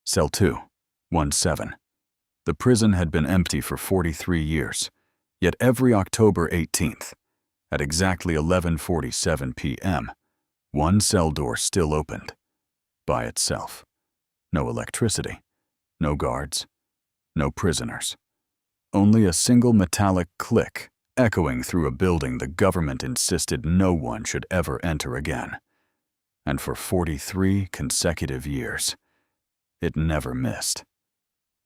Cell 2, 17. The prison had been empty for 43 years, yet every October 18th, at exactly 11:47 p.m., one cell door still opened, by itself. No electricity, no guards, no prisoners. Only a single metallic click echoing through a building the government insisted no one should ever enter again. And for 43 consecutive years, it never missed.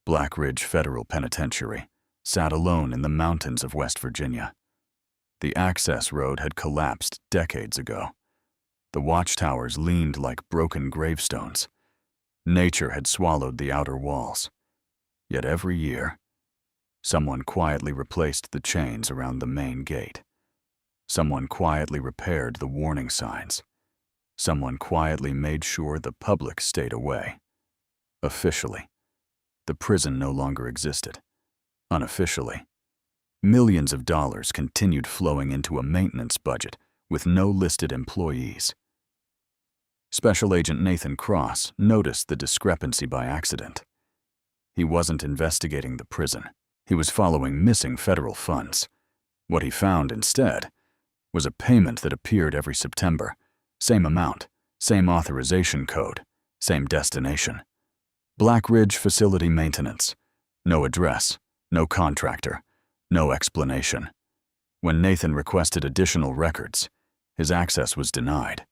Black Ridge Federal Penitentiary sat alone in the mountains of West Virginia. The access road had collapsed decades ago. The watchtowers leaned like broken gravestones. Nature had swallowed the outer walls. Yet every year, someone quietly replaced the chains around the main gate. Someone quietly repaired the warning signs. Someone quietly made sure the public stayed away. Officially, the prison no longer existed. Unofficially, millions of dollars continued flowing into a maintenance budget with no listed employees. Special Agent Nathan Cross noticed the discrepancy by accident. He wasn't investigating the prison. He was following missing federal funds. What he found instead was a payment that appeared every September. Same amount, same authorization code, same destination. Black Ridge Facility Maintenance. No address, no contractor, no explanation. When Nathan requested additional records, his access was denied.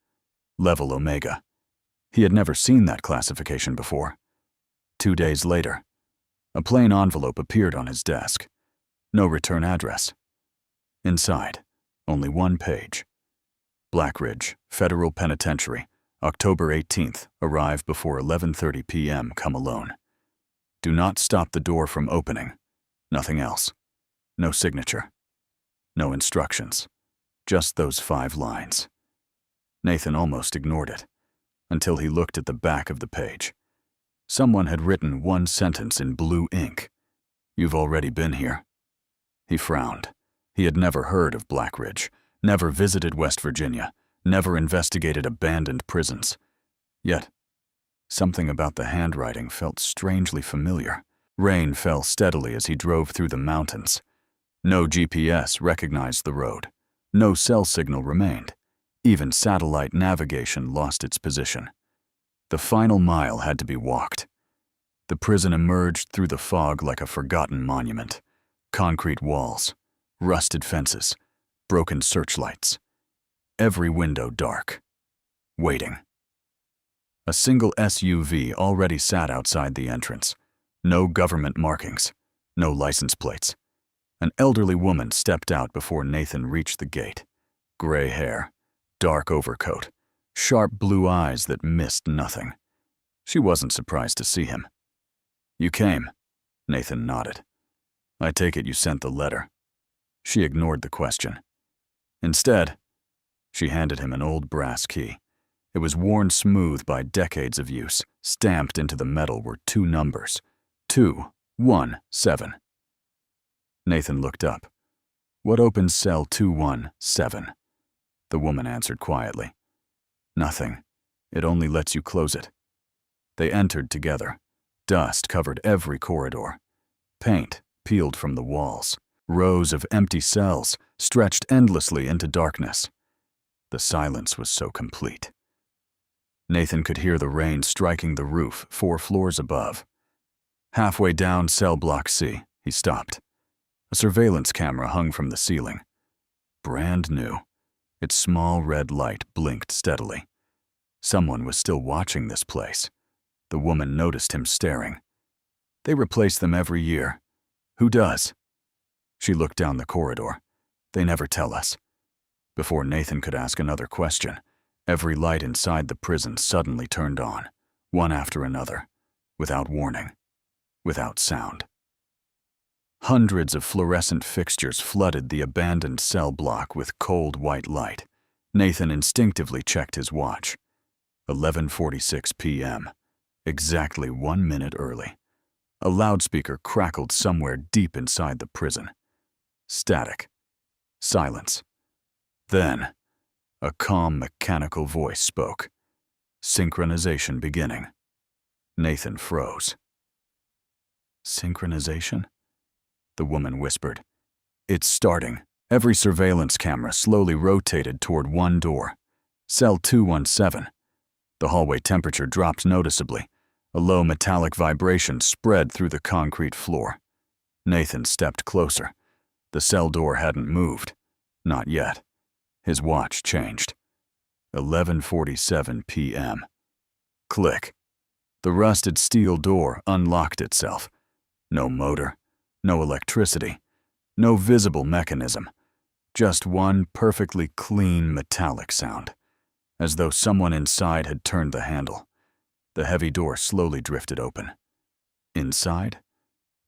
Level Omega. He had never seen that classification before. 2 days later, a plain envelope appeared on his desk. No return address. Inside, only one page. Black Ridge Federal Penitentiary, October 18th, arrive before 11:30 p.m., come alone. Do not stop the door from opening. Nothing else. No signature. No instructions. Just those 5 lines. Nathan almost ignored it, until he looked at the back of the page. Someone had written one sentence in blue ink. "You've already been here." He frowned. He had never heard of Black Ridge, never visited West Virginia, never investigated abandoned prisons. Yet, something about the handwriting felt strangely familiar. Rain fell steadily as he drove through the mountains. No GPS recognized the road. No cell signal remained. Even satellite navigation lost its position. The final mile had to be walked. The prison emerged through the fog like a forgotten monument. Concrete walls, rusted fences, broken searchlights. Every window dark. Waiting. A single SUV already sat outside the entrance. No government markings, no license plates. An elderly woman stepped out before Nathan reached the gate. Gray hair, dark overcoat, sharp blue eyes that missed nothing. She wasn't surprised to see him. "You came," Nathan nodded. "I take it you sent the letter." She ignored the question. Instead, she handed him an old brass key. It was worn smooth by decades of use. Stamped into the metal were 2 numbers, 217. Nathan looked up. "What opens cell 217? The woman answered quietly. "Nothing. It only lets you close it." They entered together. Dust covered every corridor. Paint peeled from the walls. Rows of empty cells stretched endlessly into darkness. The silence was so complete. Nathan could hear the rain striking the roof 4 floors above. Halfway down cell block C, he stopped. A surveillance camera hung from the ceiling. Brand new. Its small red light blinked steadily. Someone was still watching this place. The woman noticed him staring. "They replace them every year." "Who does?" She looked down the corridor. "They never tell us." Before Nathan could ask another question, every light inside the prison suddenly turned on, one after another, without warning, without sound. Hundreds of fluorescent fixtures flooded the abandoned cell block with cold white light. Nathan instinctively checked his watch. 11:46 p.m., exactly 1 minute early. A loudspeaker crackled somewhere deep inside the prison. Static. Silence. Then, a calm, mechanical voice spoke. Synchronization beginning. Nathan froze. Synchronization? The woman whispered. It's starting. Every surveillance camera slowly rotated toward one door. Cell 217. The hallway temperature dropped noticeably. A low metallic vibration spread through the concrete floor. Nathan stepped closer. The cell door hadn't moved. Not yet. His watch changed. 11:47 p.m. Click. The rusted steel door unlocked itself. No motor, no electricity, no visible mechanism. Just one perfectly clean metallic sound, as though someone inside had turned the handle. The heavy door slowly drifted open. Inside,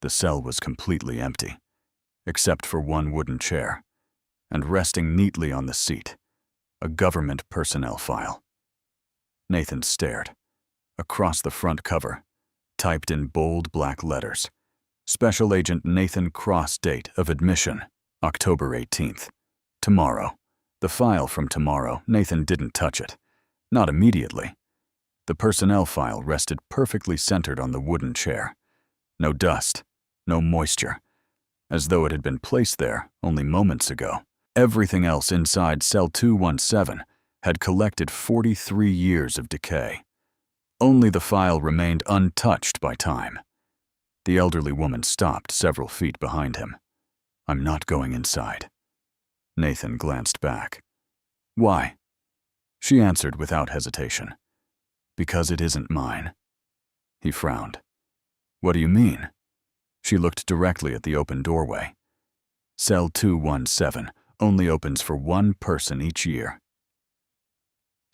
the cell was completely empty, except for one wooden chair, and resting neatly on the seat, a government personnel file. Nathan stared. Across the front cover, typed in bold black letters, Special Agent Nathan Cross, date of admission, October 18th. Tomorrow. The file from tomorrow, Nathan didn't touch it. Not immediately. The personnel file rested perfectly centered on the wooden chair. No dust, no moisture, as though it had been placed there only moments ago. Everything else inside cell 217 had collected 43 years of decay. Only the file remained untouched by time. The elderly woman stopped several feet behind him. I'm not going inside. Nathan glanced back. Why? She answered without hesitation. Because it isn't mine. He frowned. What do you mean? She looked directly at the open doorway. Cell 217 only opens for one person each year.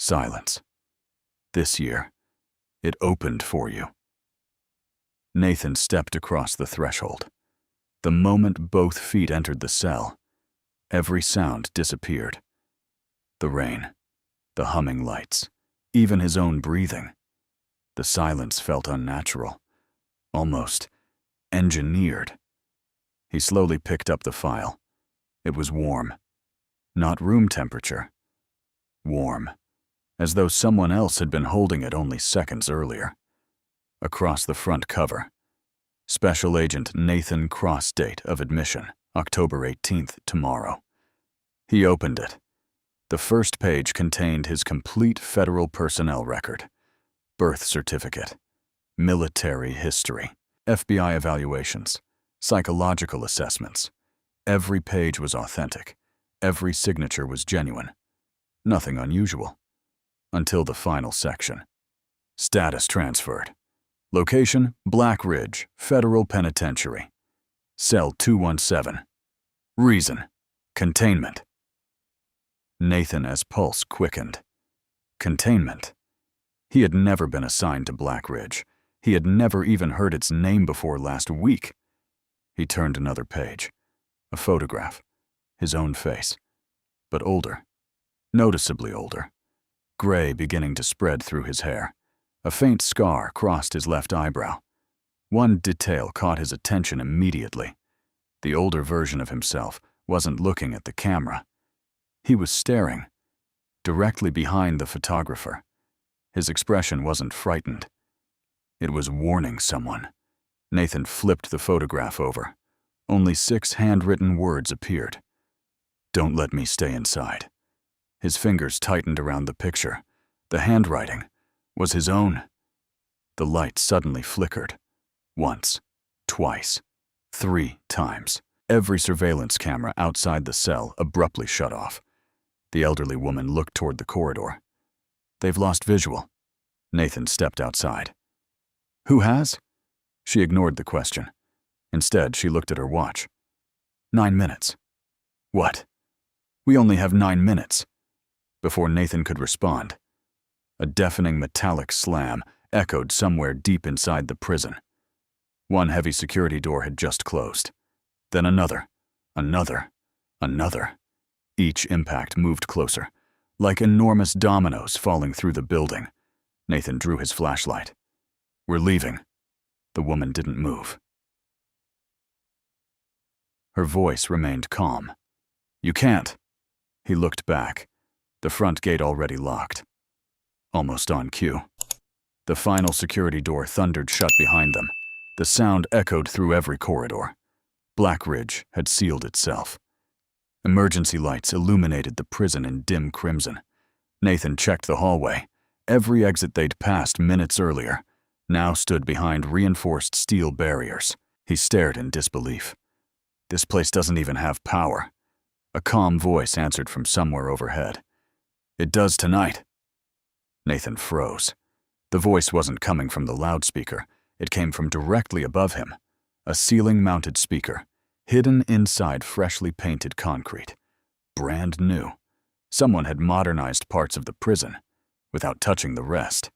Silence. This year, it opened for you. Nathan stepped across the threshold. The moment both feet entered the cell, every sound disappeared. The rain, the humming lights, even his own breathing. The silence felt unnatural, almost engineered. He slowly picked up the file. It was warm. Not room temperature. Warm, as though someone else had been holding it only seconds earlier. Across the front cover, Special Agent Nathan Cross, date of admission, October 18th, tomorrow. He opened it. The first page contained his complete federal personnel record, birth certificate, military history, FBI evaluations, psychological assessments. Every page was authentic. Every signature was genuine. Nothing unusual. Until the final section. Status transferred. Location, Black Ridge, Federal Penitentiary. Cell 217. Reason, containment. Nathan's pulse quickened. Containment. He had never been assigned to Black Ridge. He had never even heard its name before last week. He turned another page. A photograph. His own face. But older. Noticeably older. Gray beginning to spread through his hair. A faint scar crossed his left eyebrow. One detail caught his attention immediately. The older version of himself wasn't looking at the camera. He was staring, directly behind the photographer. His expression wasn't frightened. It was warning someone. Nathan flipped the photograph over. Only 6 handwritten words appeared. Don't let me stay inside. His fingers tightened around the picture. The handwriting was his own. The light suddenly flickered. Once, twice, 3 times. Every surveillance camera outside the cell abruptly shut off. The elderly woman looked toward the corridor. They've lost visual. Nathan stepped outside. Who has? She ignored the question. Instead, she looked at her watch. 9 minutes. What? We only have 9 minutes. Before Nathan could respond, a deafening metallic slam echoed somewhere deep inside the prison. One heavy security door had just closed. Then another, another, another. Each impact moved closer, like enormous dominoes falling through the building. Nathan drew his flashlight. We're leaving. The woman didn't move. Her voice remained calm. You can't. He looked back. The front gate already locked. Almost on cue. The final security door thundered shut behind them. The sound echoed through every corridor. Blackridge had sealed itself. Emergency lights illuminated the prison in dim crimson. Nathan checked the hallway. Every exit they'd passed minutes earlier now stood behind reinforced steel barriers. He stared in disbelief. This place doesn't even have power. A calm voice answered from somewhere overhead. It does tonight. Nathan froze. The voice wasn't coming from the loudspeaker. It came from directly above him. A ceiling-mounted speaker, hidden inside freshly painted concrete. Brand new. Someone had modernized parts of the prison without touching the rest.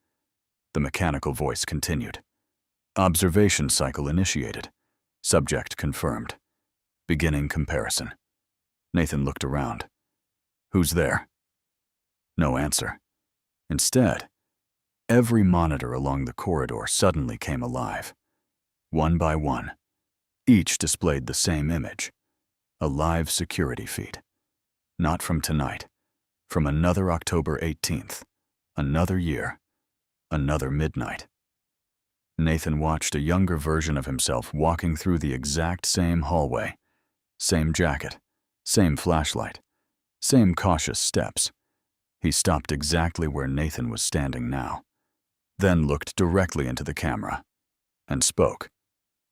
The mechanical voice continued. Observation cycle initiated. Subject confirmed. Beginning comparison. Nathan looked around. Who's there? No answer. Instead, every monitor along the corridor suddenly came alive. One by one, each displayed the same image. A live security feed. Not from tonight. From another October 18th. Another year. Another midnight. Nathan watched a younger version of himself walking through the exact same hallway. Same jacket. Same flashlight. Same cautious steps. He stopped exactly where Nathan was standing now. Then looked directly into the camera. And spoke.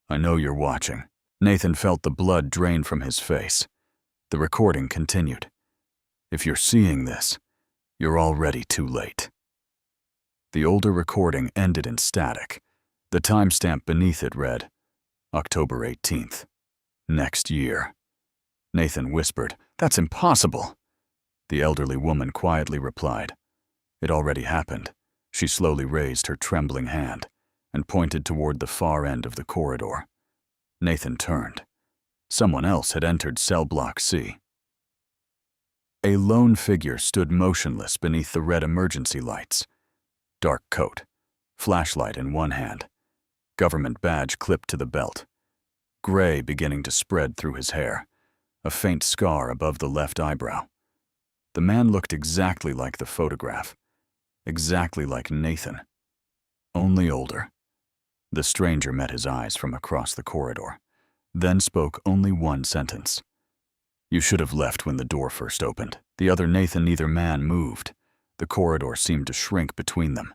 I know you're watching. Nathan felt the blood drain from his face. The recording continued. If you're seeing this, you're already too late. The older recording ended in static. The timestamp beneath it read, October 18th. Next year. Nathan whispered, That's impossible. The elderly woman quietly replied, It already happened. She slowly raised her trembling hand and pointed toward the far end of the corridor. Nathan turned. Someone else had entered cell block C. A lone figure stood motionless beneath the red emergency lights. Dark coat, flashlight in one hand, government badge clipped to the belt. Gray beginning to spread through his hair, a faint scar above the left eyebrow. The man looked exactly like the photograph, exactly like Nathan, only older. The stranger met his eyes from across the corridor, then spoke only one sentence. You should have left when the door first opened. The other Nathan, neither man moved. The corridor seemed to shrink between them.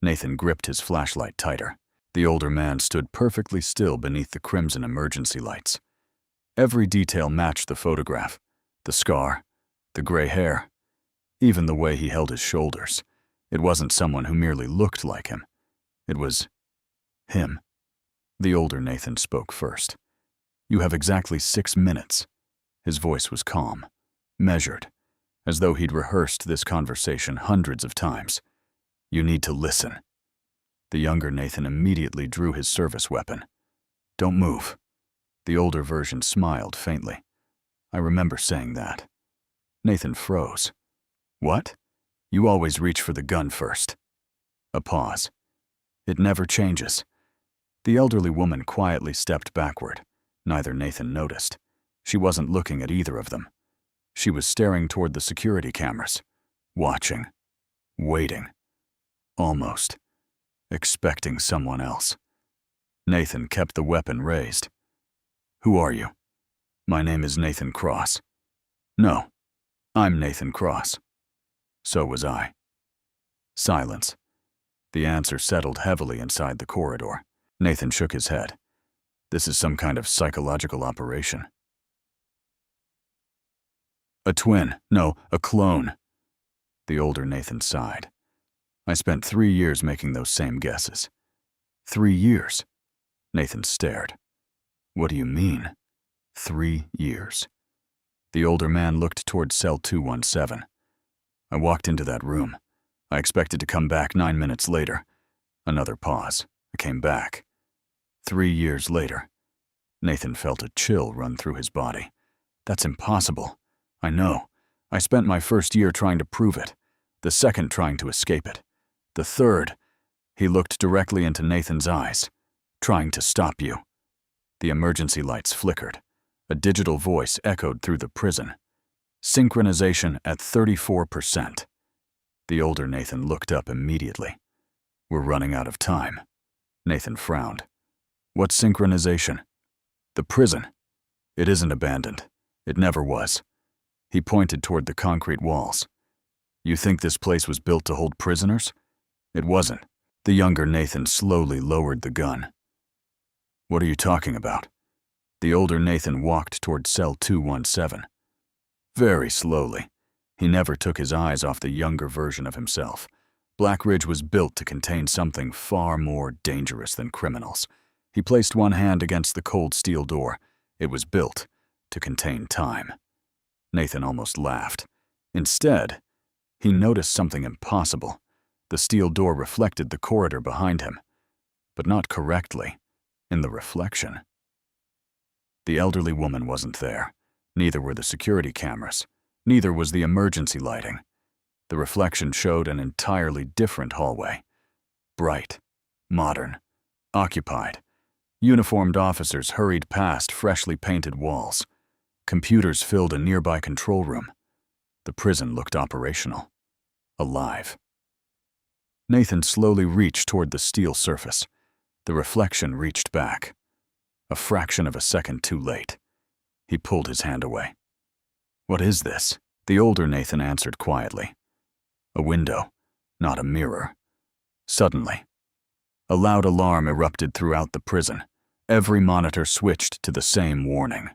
Nathan gripped his flashlight tighter. The older man stood perfectly still beneath the crimson emergency lights. Every detail matched the photograph. The scar, the gray hair, even the way he held his shoulders. It wasn't someone who merely looked like him. It was him. The older Nathan spoke first. You have exactly 6 minutes. His voice was calm, measured, as though he'd rehearsed this conversation hundreds of times. You need to listen. The younger Nathan immediately drew his service weapon. Don't move. The older version smiled faintly. I remember saying that. Nathan froze. What? You always reach for the gun first. A pause. It never changes. The elderly woman quietly stepped backward. Neither Nathan noticed. She wasn't looking at either of them. She was staring toward the security cameras, watching, waiting, almost, expecting someone else. Nathan kept the weapon raised. Who are you? My name is Nathan Cross. No, I'm Nathan Cross. So was I. Silence. The answer settled heavily inside the corridor. Nathan shook his head. This is some kind of psychological operation. A twin, no, a clone. The older Nathan sighed. I spent 3 years making those same guesses. 3 years? Nathan stared. What do you mean? 3 years. The older man looked toward cell 217. I walked into that room. I expected to come back 9 minutes later. Another pause. I came back. 3 years later. Nathan felt a chill run through his body. That's impossible. I know. I spent my first year trying to prove it. The second trying to escape it. The third, he looked directly into Nathan's eyes, trying to stop you. The emergency lights flickered. A digital voice echoed through the prison. Synchronization at 34%. The older Nathan looked up immediately. We're running out of time. Nathan frowned. What synchronization? The prison. It isn't abandoned. It never was. He pointed toward the concrete walls. You think this place was built to hold prisoners? It wasn't. The younger Nathan slowly lowered the gun. What are you talking about? The older Nathan walked toward cell 217. Very slowly. He never took his eyes off the younger version of himself. Black Ridge was built to contain something far more dangerous than criminals. He placed one hand against the cold steel door. It was built to contain time. Nathan almost laughed. Instead, he noticed something impossible. The steel door reflected the corridor behind him, but not correctly, in the reflection. The elderly woman wasn't there. Neither were the security cameras. Neither was the emergency lighting. The reflection showed an entirely different hallway. Bright, modern, occupied. Uniformed officers hurried past freshly painted walls. Computers filled a nearby control room. The prison looked operational, alive. Nathan slowly reached toward the steel surface. The reflection reached back. A fraction of a second too late. He pulled his hand away. What is this? The older Nathan answered quietly. A window, not a mirror. Suddenly, a loud alarm erupted throughout the prison. Every monitor switched to the same warning.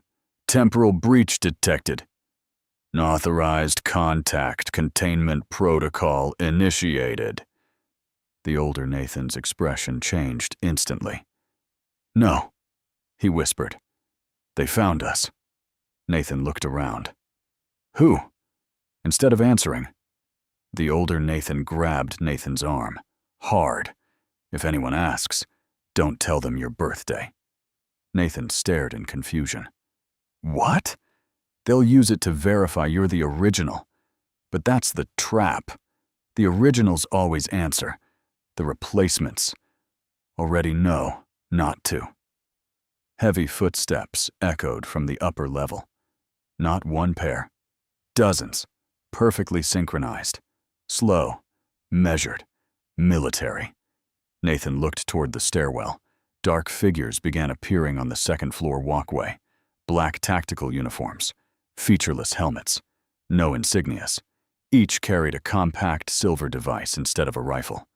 Temporal breach detected. Unauthorized contact containment protocol initiated. The older Nathan's expression changed instantly. No, he whispered. They found us. Nathan looked around. Who? Instead of answering, the older Nathan grabbed Nathan's arm, hard. If anyone asks, don't tell them your birthday. Nathan stared in confusion. What? They'll use it to verify you're the original. But that's the trap. The originals always answer. The replacements already know not to. Heavy footsteps echoed from the upper level. Not one pair. Dozens. Perfectly synchronized. Slow. Measured. Military. Nathan looked toward the stairwell. Dark figures began appearing on the second-floor walkway. Black tactical uniforms. Featureless helmets. No insignias. Each carried a compact silver device instead of a rifle.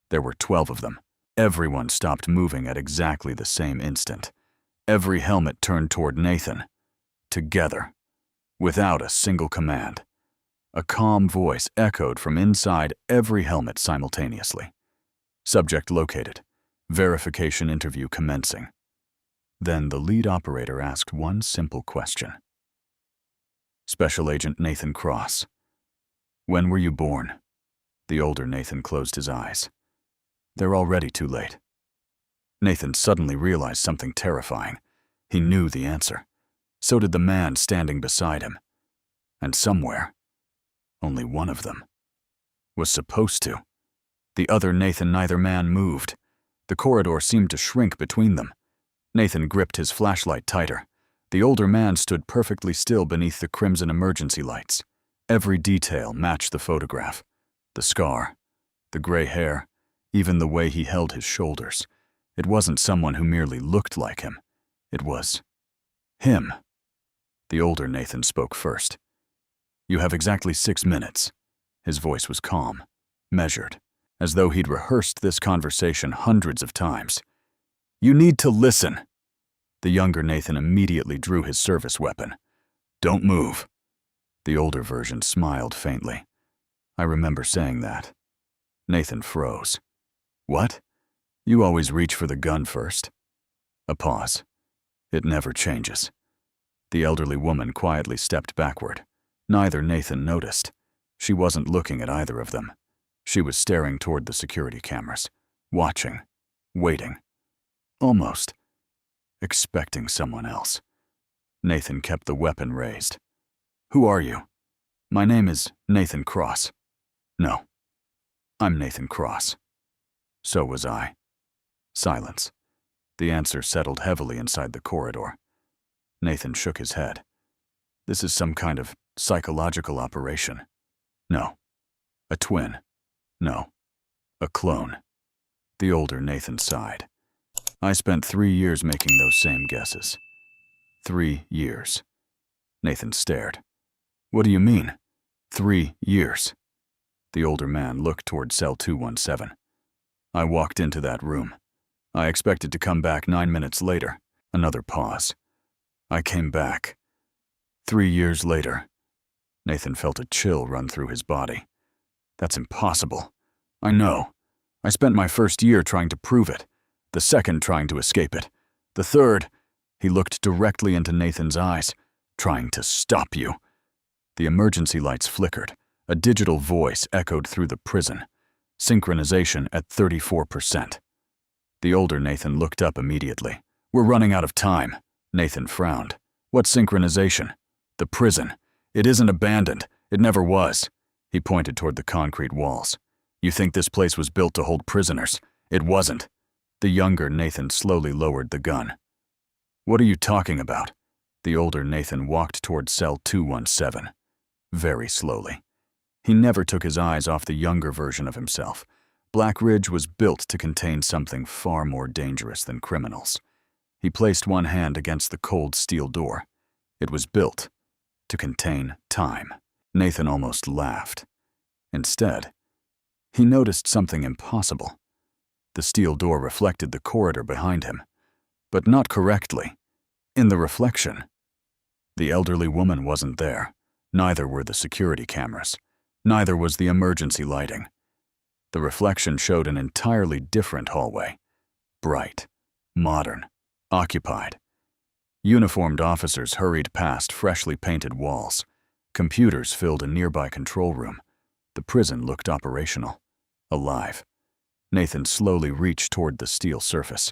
There were 12 of them. Everyone stopped moving at exactly the same instant. Every helmet turned toward Nathan. Together. Without a single command. A calm voice echoed from inside every helmet simultaneously. Subject located. Verification interview commencing. Then the lead operator asked one simple question. Special Agent Nathan Cross. When were you born? The older Nathan closed his eyes. They're already too late. Nathan suddenly realized something terrifying. He knew the answer. So did the man standing beside him. And somewhere, only one of them, was supposed to. The other Nathan, neither man moved. The corridor seemed to shrink between them. Nathan gripped his flashlight tighter. The older man stood perfectly still beneath the crimson emergency lights. Every detail matched the photograph. The scar, the gray hair, even the way he held his shoulders. It wasn't someone who merely looked like him. It was him. The older Nathan spoke first. You have exactly 6 minutes. His voice was calm, measured, as though he'd rehearsed this conversation hundreds of times. You need to listen. The younger Nathan immediately drew his service weapon. Don't move. The older version smiled faintly. I remember saying that. Nathan froze. What? You always reach for the gun first. A pause. It never changes. The elderly woman quietly stepped backward. Neither Nathan noticed. She wasn't looking at either of them. She was staring toward the security cameras, watching, waiting, almost expecting someone else. Nathan kept the weapon raised. Who are you? My name is Nathan Cross. No, I'm Nathan Cross. So was I. Silence. The answer settled heavily inside the corridor. Nathan shook his head. This is some kind of psychological operation. No. A twin. No. A clone. The older Nathan sighed. I spent 3 years making those same guesses. 3 years. Nathan stared. What do you mean? 3 years. The older man looked toward cell 217. I walked into that room. I expected to come back 9 minutes later. Another pause. I came back. 3 years later. Nathan felt a chill run through his body. That's impossible. I know. I spent my first year trying to prove it, the second trying to escape it, the third, he looked directly into Nathan's eyes, trying to stop you. The emergency lights flickered. A digital voice echoed through the prison. Synchronization at 34%. The older Nathan looked up immediately. We're running out of time. Nathan frowned. What synchronization? The prison. It isn't abandoned. It never was. He pointed toward the concrete walls. You think this place was built to hold prisoners? It wasn't. The younger Nathan slowly lowered the gun. What are you talking about? The older Nathan walked toward cell 217. Very slowly. He never took his eyes off the younger version of himself. Black Ridge was built to contain something far more dangerous than criminals. He placed one hand against the cold steel door. It was built to contain time. Nathan almost laughed. Instead, he noticed something impossible. The steel door reflected the corridor behind him, but not correctly. In the reflection, the elderly woman wasn't there. Neither were the security cameras. Neither was the emergency lighting. The reflection showed an entirely different hallway. Bright, modern, occupied. Uniformed officers hurried past freshly painted walls. Computers filled a nearby control room. The prison looked operational, alive. Nathan slowly reached toward the steel surface.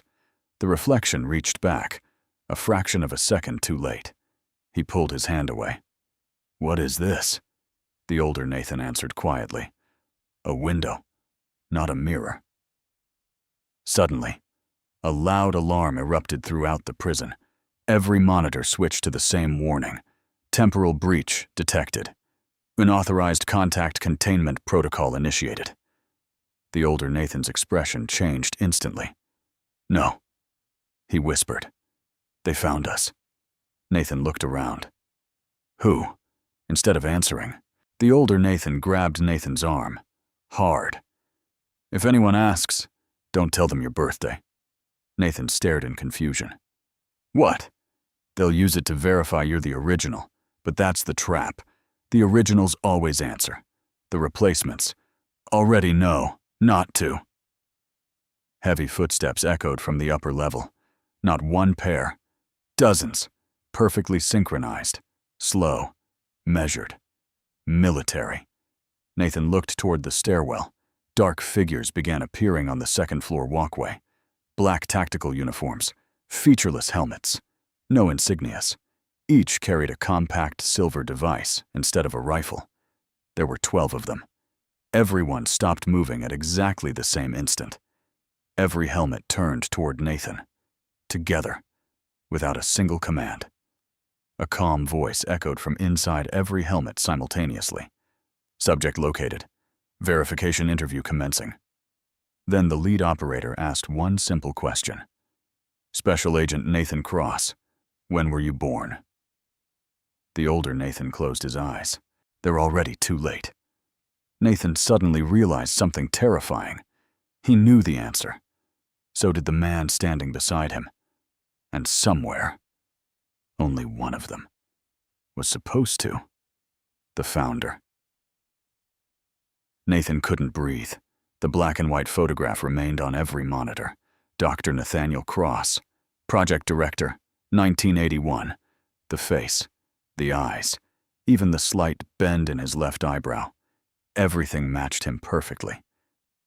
The reflection reached back, a fraction of a second too late. He pulled his hand away. What is this? The older Nathan answered quietly. A window, not a mirror. Suddenly, a loud alarm erupted throughout the prison. Every monitor switched to the same warning. Temporal breach detected. Unauthorized contact containment protocol initiated. The older Nathan's expression changed instantly. No, he whispered. They found us. Nathan looked around. Who? Instead of answering, the older Nathan grabbed Nathan's arm. Hard. If anyone asks, don't tell them your birthday. Nathan stared in confusion. What? They'll use it to verify you're the original, but that's the trap. The originals always answer. The replacements already know not to. Heavy footsteps echoed from the upper level. Not one pair. Dozens. Perfectly synchronized. Slow. Measured. Military. Nathan looked toward the stairwell. Dark figures began appearing on the second-floor walkway. Black tactical uniforms. Featureless helmets. No insignias. Each carried a compact silver device instead of a rifle. There were 12 of them. Everyone stopped moving at exactly the same instant. Every helmet turned toward Nathan. Together, without a single command. A calm voice echoed from inside every helmet simultaneously. Subject located. Verification interview commencing. Then the lead operator asked one simple question. Special Agent Nathan Cross, when were you born? The older Nathan closed his eyes. They're already too late. Nathan suddenly realized something terrifying. He knew the answer. So did the man standing beside him. And somewhere, only one of them was supposed to. The founder. Nathan couldn't breathe. The black and white photograph remained on every monitor. Dr. Nathaniel Cross, Project Director, 1981. The face, the eyes, even the slight bend in his left eyebrow. Everything matched him perfectly.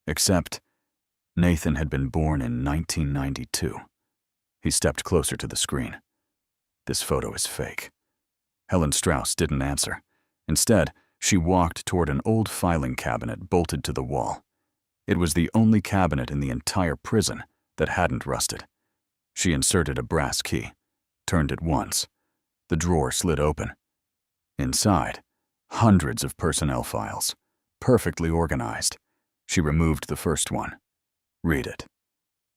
Except Nathan had been born in 1992. He stepped closer to the screen. This photo is fake. Helen Strauss didn't answer. Instead, she walked toward an old filing cabinet bolted to the wall. It was the only cabinet in the entire prison that hadn't rusted. She inserted a brass key, turned it once. The drawer slid open. Inside, hundreds of personnel files, perfectly organized. She removed the first one. Read it.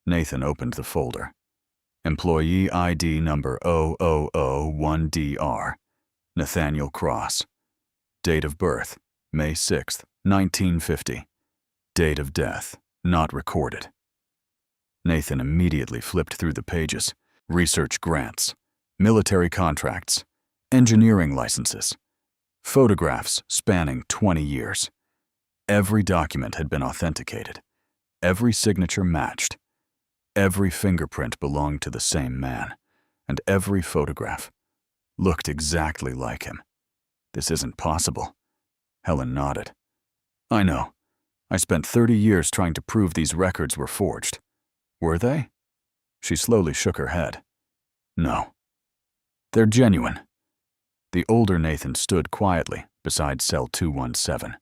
Nathan opened the folder. Employee ID number 0001DR, Nathaniel Cross. Date of birth, May 6th, 1950. Date of death, not recorded. Nathan immediately flipped through the pages. Research grants, military contracts, engineering licenses, photographs spanning 20 years. Every document had been authenticated. Every signature matched. Every fingerprint belonged to the same man, and every photograph looked exactly like him. This isn't possible. Helen nodded. I know. I spent 30 years trying to prove these records were forged. Were they? She slowly shook her head. No. They're genuine. The older Nathan stood quietly beside cell 217.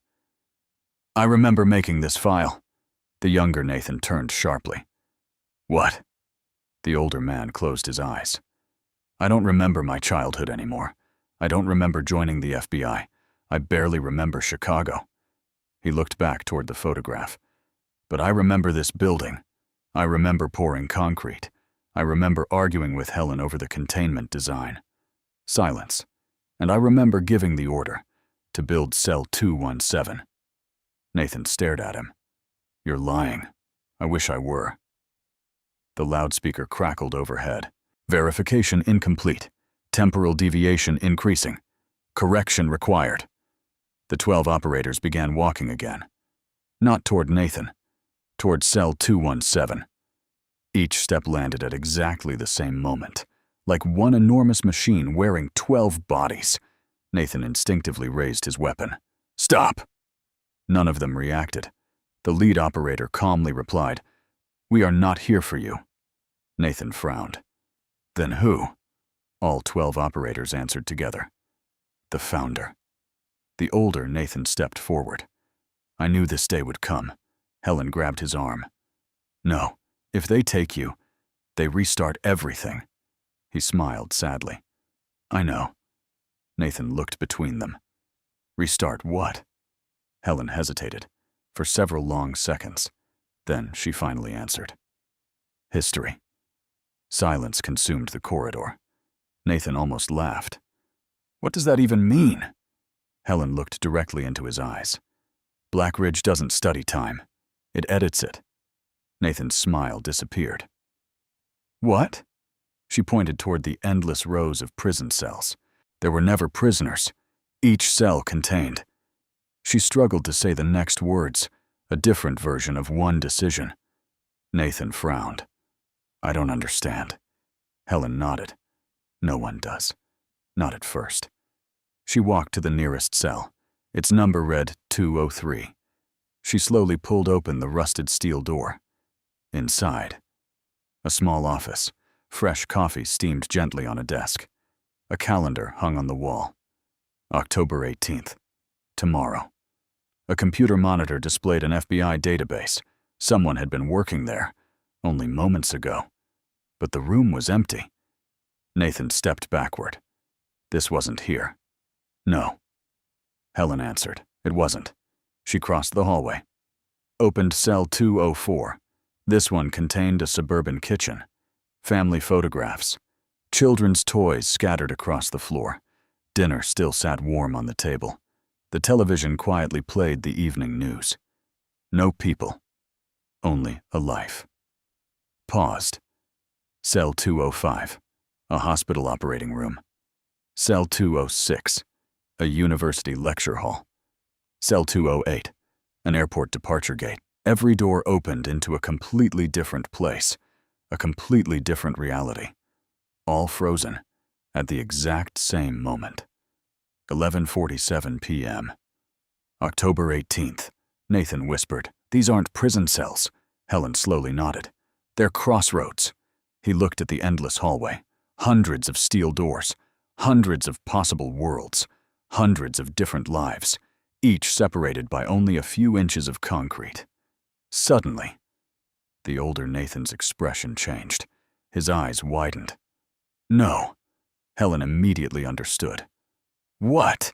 I remember making this file. The younger Nathan turned sharply. What? The older man closed his eyes. I don't remember my childhood anymore. I don't remember joining the FBI. I barely remember Chicago. He looked back toward the photograph. But I remember this building. I remember pouring concrete. I remember arguing with Helen over the containment design. Silence. And I remember giving the order to build cell 217. Nathan stared at him. You're lying. I wish I were. The loudspeaker crackled overhead. Verification incomplete. Temporal deviation increasing. Correction required. The 12 operators began walking again. Not toward Nathan. Toward cell 217. Each step landed at exactly the same moment. Like one enormous machine wearing 12 bodies. Nathan instinctively raised his weapon. Stop! None of them reacted. The lead operator calmly replied, We are not here for you. Nathan frowned. Then who? All 12 operators answered together. The founder. The older Nathan stepped forward. I knew this day would come. Helen grabbed his arm. No, if they take you, they restart everything. He smiled sadly. I know. Nathan looked between them. Restart what? Helen hesitated for several long seconds. Then she finally answered. History. Silence consumed the corridor. Nathan almost laughed. What does that even mean? Helen looked directly into his eyes. Blackridge doesn't study time. It edits it. Nathan's smile disappeared. What? She pointed toward the endless rows of prison cells. There were never prisoners. Each cell contained. She struggled to say the next words, a different version of one decision. Nathan frowned. I don't understand. Helen nodded. No one does. Not at first. She walked to the nearest cell. Its number read 203. She slowly pulled open the rusted steel door. Inside, a small office. Fresh coffee steamed gently on a desk. A calendar hung on the wall. October 18th. Tomorrow. A computer monitor displayed an FBI database. Someone had been working there, only moments ago. But the room was empty. Nathan stepped backward. This wasn't here. No. Helen answered. It wasn't. She crossed the hallway. Opened cell 204. This one contained a suburban kitchen. Family photographs. Children's toys scattered across the floor. Dinner still sat warm on the table. The television quietly played the evening news. No people. Only a life. Paused. Cell 205. A hospital operating room. Cell 206. A university lecture hall. Cell 208. An airport departure gate. Every door opened into a completely different place. A completely different reality. All frozen at the exact same moment. 11:47 p.m. October 18th. Nathan whispered, These aren't prison cells. Helen slowly nodded. They're crossroads. He looked at the endless hallway. Hundreds of steel doors. Hundreds of possible worlds. Hundreds of different lives. Each separated by only a few inches of concrete. Suddenly, the older Nathan's expression changed. His eyes widened. No. Helen immediately understood. What?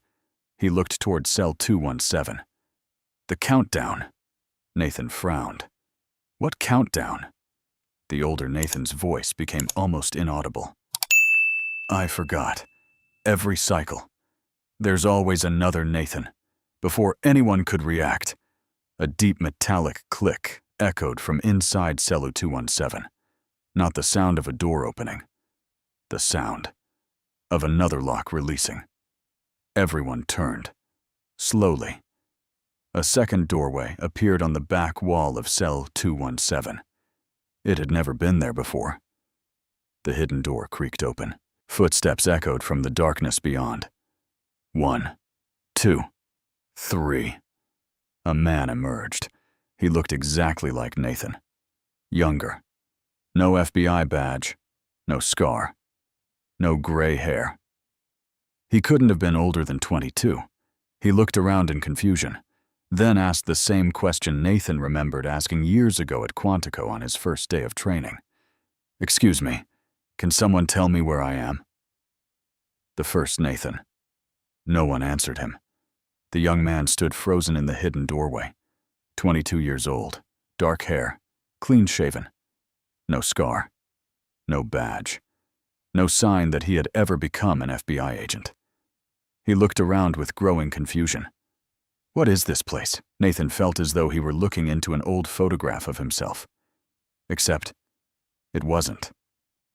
He looked toward cell 217. The countdown. Nathan frowned. What countdown? The older Nathan's voice became almost inaudible. I forgot. Every cycle. There's always another Nathan. Before anyone could react, a deep metallic click echoed from inside cell 217. Not the sound of a door opening. The sound of another lock releasing. Everyone turned. Slowly. A second doorway appeared on the back wall of cell 217. It had never been there before. The hidden door creaked open. Footsteps echoed from the darkness beyond. 1, 2, 3. A man emerged. He looked exactly like Nathan. Younger. No FBI badge. No scar. No gray hair. He couldn't have been older than 22. He looked around in confusion, then asked the same question Nathan remembered asking years ago at Quantico on his first day of training. Excuse me, can someone tell me where I am? The first Nathan. No one answered him. The young man stood frozen in the hidden doorway. 22 years old, dark hair, clean-shaven. No scar. No badge. No sign that he had ever become an FBI agent. He looked around with growing confusion. What is this place? Nathan felt as though he were looking into an old photograph of himself. Except, it wasn't.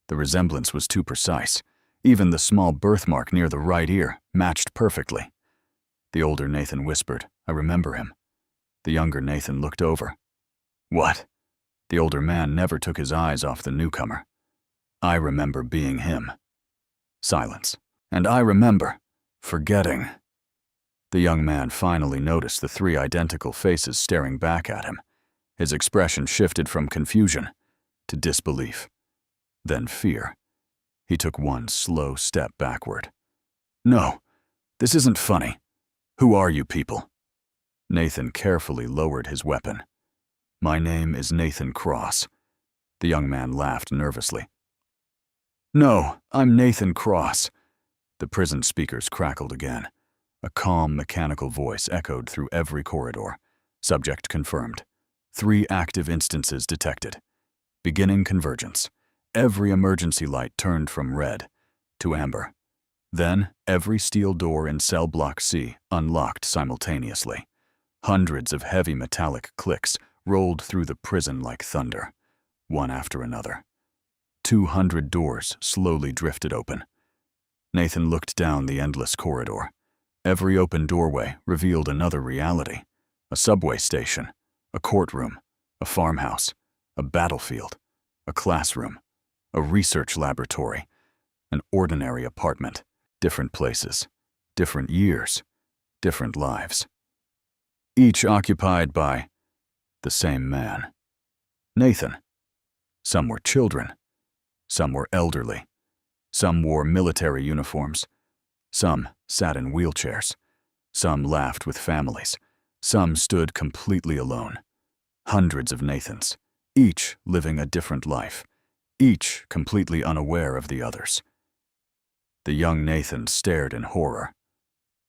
The resemblance was too precise. Even the small birthmark near the right ear matched perfectly. The older Nathan whispered, I remember him. The younger Nathan looked over. What? The older man never took his eyes off the newcomer. I remember being him. Silence. And I remember forgetting. The young man finally noticed the three identical faces staring back at him. His expression shifted from confusion to disbelief, then fear. He took one slow step backward. No, this isn't funny. Who are you people? Nathan carefully lowered his weapon. My name is Nathan Cross. The young man laughed nervously. No, I'm Nathan Cross. The prison speakers crackled again. A calm, mechanical voice echoed through every corridor. Subject confirmed. 3 active instances detected. Beginning convergence. Every emergency light turned from red to amber. Then, every steel door in cell block C unlocked simultaneously. Hundreds of heavy metallic clicks rolled through the prison like thunder, one after another. 200 doors slowly drifted open. Nathan looked down the endless corridor. Every open doorway revealed another reality. A subway station, a courtroom, a farmhouse, a battlefield, a classroom, a research laboratory, an ordinary apartment. Different places, different years, different lives. Each occupied by the same man. Nathan. Some were children. Some were elderly. Some wore military uniforms. Some sat in wheelchairs. Some laughed with families. Some stood completely alone. Hundreds of Nathans, each living a different life, each completely unaware of the others. The young Nathan stared in horror.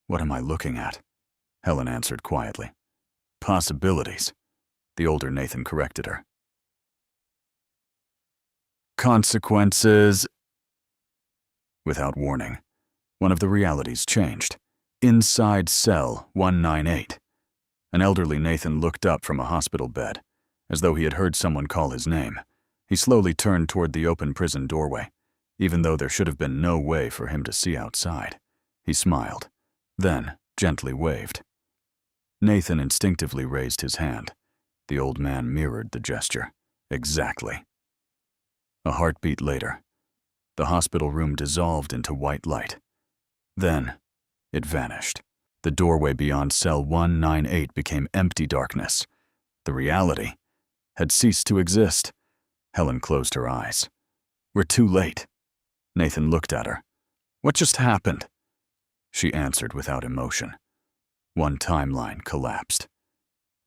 What am I looking at? Helen answered quietly. Possibilities. The older Nathan corrected her. Consequences. Without warning, one of the realities changed. Inside cell 198. An elderly Nathan looked up from a hospital bed, as though he had heard someone call his name. He slowly turned toward the open prison doorway, even though there should have been no way for him to see outside. He smiled, then gently waved. Nathan instinctively raised his hand. The old man mirrored the gesture. Exactly. A heartbeat later, the hospital room dissolved into white light. Then, it vanished. The doorway beyond cell 198 became empty darkness. The reality had ceased to exist. Helen closed her eyes. We're too late. Nathan looked at her. What just happened? She answered without emotion. One timeline collapsed.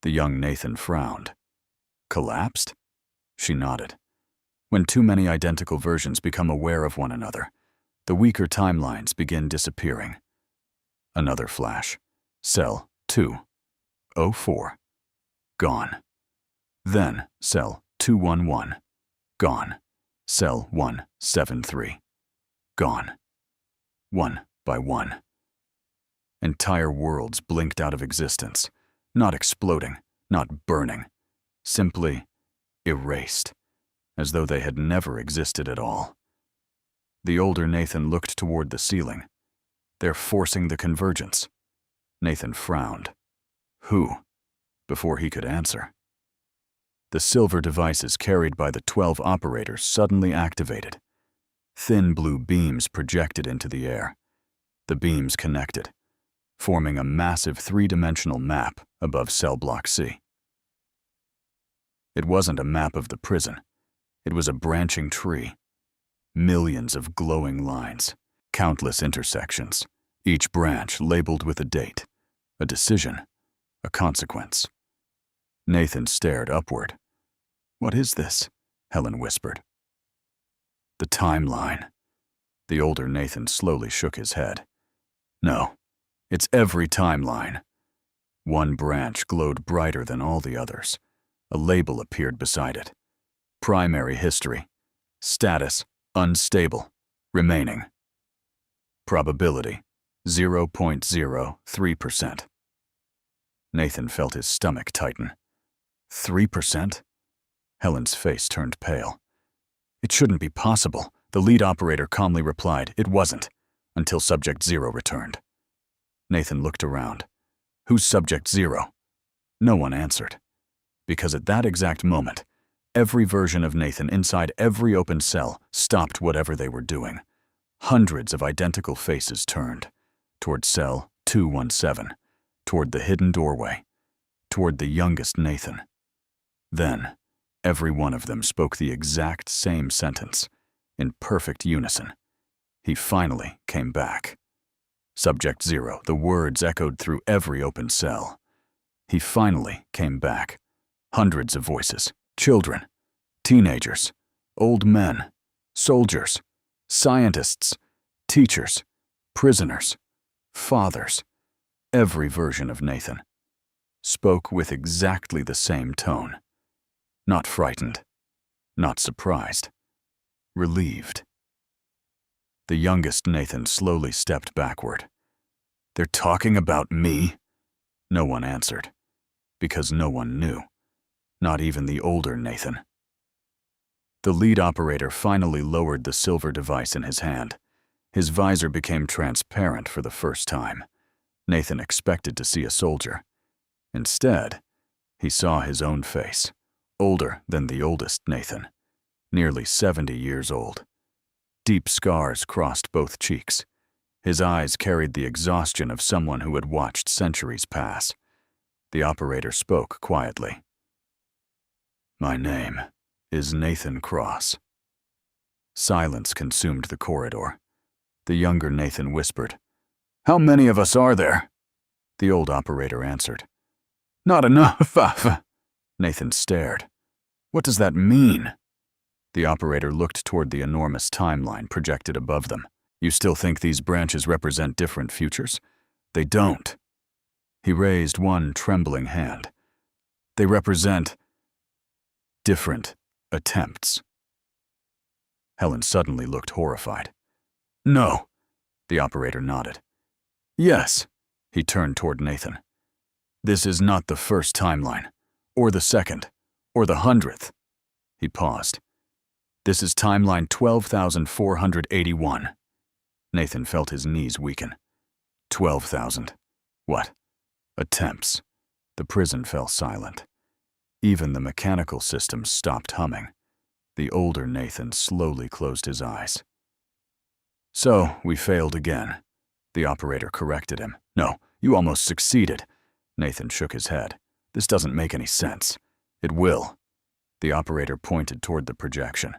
The young Nathan frowned. Collapsed? She nodded. When too many identical versions become aware of one another, the weaker timelines begin disappearing. Another flash. Cell 204. Gone. Then cell 211. Gone. Cell 173. Gone. One by one. Entire worlds blinked out of existence, not exploding, not burning, simply erased, as though they had never existed at all. The older Nathan looked toward the ceiling. They're forcing the convergence. Nathan frowned. Who? Before he could answer. The silver devices carried by the 12 operators suddenly activated. Thin blue beams projected into the air. The beams connected, forming a massive three-dimensional map above cell block C. It wasn't a map of the prison. It was a branching tree. Millions of glowing lines, countless intersections, each branch labeled with a date, a decision, a consequence. Nathan stared upward. What is this? Helen whispered. The timeline. The older Nathan slowly shook his head. No, it's every timeline. One branch glowed brighter than all the others. A label appeared beside it. Primary history. Status, unstable. Remaining. Probability, 0.03%. Nathan felt his stomach tighten. 3%? Helen's face turned pale. It shouldn't be possible. The lead operator calmly replied, it wasn't, until Subject 0 returned. Nathan looked around. Who's Subject 0? No one answered. Because at that exact moment, every version of Nathan inside every open cell stopped whatever they were doing. Hundreds of identical faces turned toward cell 217, toward the hidden doorway, toward the youngest Nathan. Then, every one of them spoke the exact same sentence, in perfect unison. He finally came back. Subject 0, the words echoed through every open cell. He finally came back. Hundreds of voices. Children, teenagers, old men, soldiers, scientists, teachers, prisoners, fathers. Every version of Nathan spoke with exactly the same tone. Not frightened, not surprised, relieved. The youngest Nathan slowly stepped backward. They're talking about me? No one answered, because no one knew. Not even the older Nathan. The lead operator finally lowered the silver device in his hand. His visor became transparent for the first time. Nathan expected to see a soldier. Instead, he saw his own face, older than the oldest Nathan, nearly 70 years old. Deep scars crossed both cheeks. His eyes carried the exhaustion of someone who had watched centuries pass. The operator spoke quietly. My name is Nathan Cross. Silence consumed the corridor. The younger Nathan whispered, How many of us are there? The old operator answered, Not enough. Nathan stared. What does that mean? The operator looked toward the enormous timeline projected above them. You still think these branches represent different futures? They don't. He raised one trembling hand. They represent different attempts. Helen suddenly looked horrified. No, the operator nodded. Yes, he turned toward Nathan. This is not the first timeline, or the second, or the 100th. He paused. This is timeline 12,481. Nathan felt his knees weaken. 12,000. What? Attempts. The prison fell silent. Even the mechanical systems stopped humming. The older Nathan slowly closed his eyes. So, we failed again. The operator corrected him. No, you almost succeeded. Nathan shook his head. This doesn't make any sense. It will. The operator pointed toward the projection.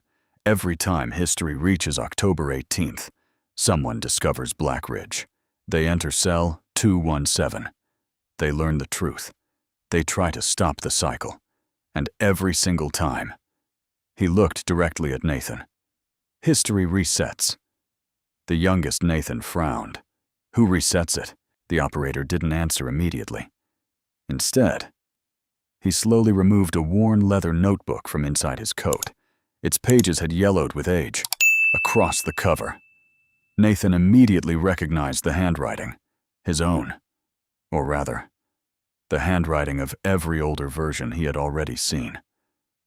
Every time history reaches October 18th, someone discovers Black Ridge. They enter cell 217. They learn the truth. They try to stop the cycle. And every single time, he looked directly at Nathan. History resets. The youngest Nathan frowned. Who resets it? The operator didn't answer immediately. Instead, he slowly removed a worn leather notebook from inside his coat. Its pages had yellowed with age. Across the cover, Nathan immediately recognized the handwriting, his own. Or rather, the handwriting of every older version he had already seen.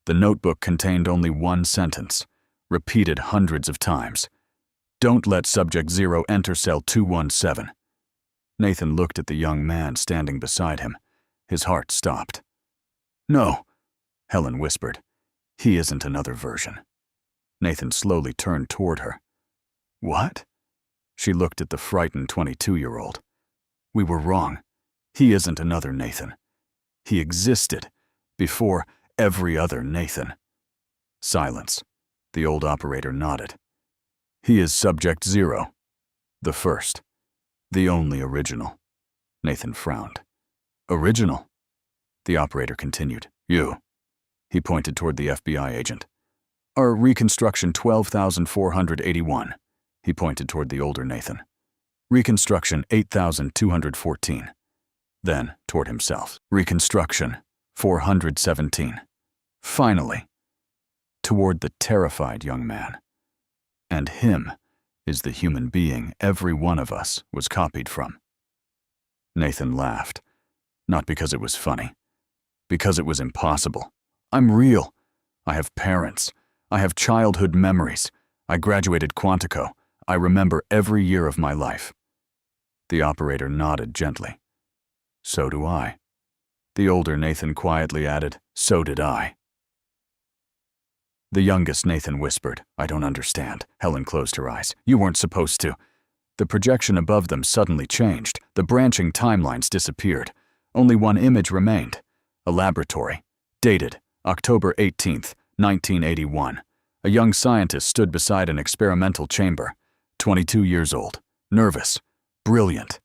The notebook contained only one sentence, repeated hundreds of times. "Don't let Subject 0 enter cell 217. Nathan looked at the young man standing beside him. His heart stopped. "No," Helen whispered. "He isn't another version." Nathan slowly turned toward her. "What?" She looked at the frightened 22-year-old. "We were wrong. He isn't another Nathan. He existed before every other Nathan." Silence. The old operator nodded. "He is Subject 0, the first, the only original." Nathan frowned. "Original?" The operator continued. "You." He pointed toward the FBI agent. "Our reconstruction 12,481. He pointed toward the older Nathan. "Reconstruction 8,214. Then, toward himself. "Reconstruction 417. Finally, toward the terrified young man. "And him is the human being every one of us was copied from." Nathan laughed, not because it was funny, because it was impossible. "I'm real. I have parents. I have childhood memories. I graduated Quantico. I remember every year of my life." The operator nodded gently. "So do I." The older Nathan quietly added, "So did I." The youngest Nathan whispered, "I don't understand." Helen closed her eyes. "You weren't supposed to." The projection above them suddenly changed. The branching timelines disappeared. Only one image remained. A laboratory, dated October 18th, 1981. A young scientist stood beside an experimental chamber, 22 years old, nervous, brilliant.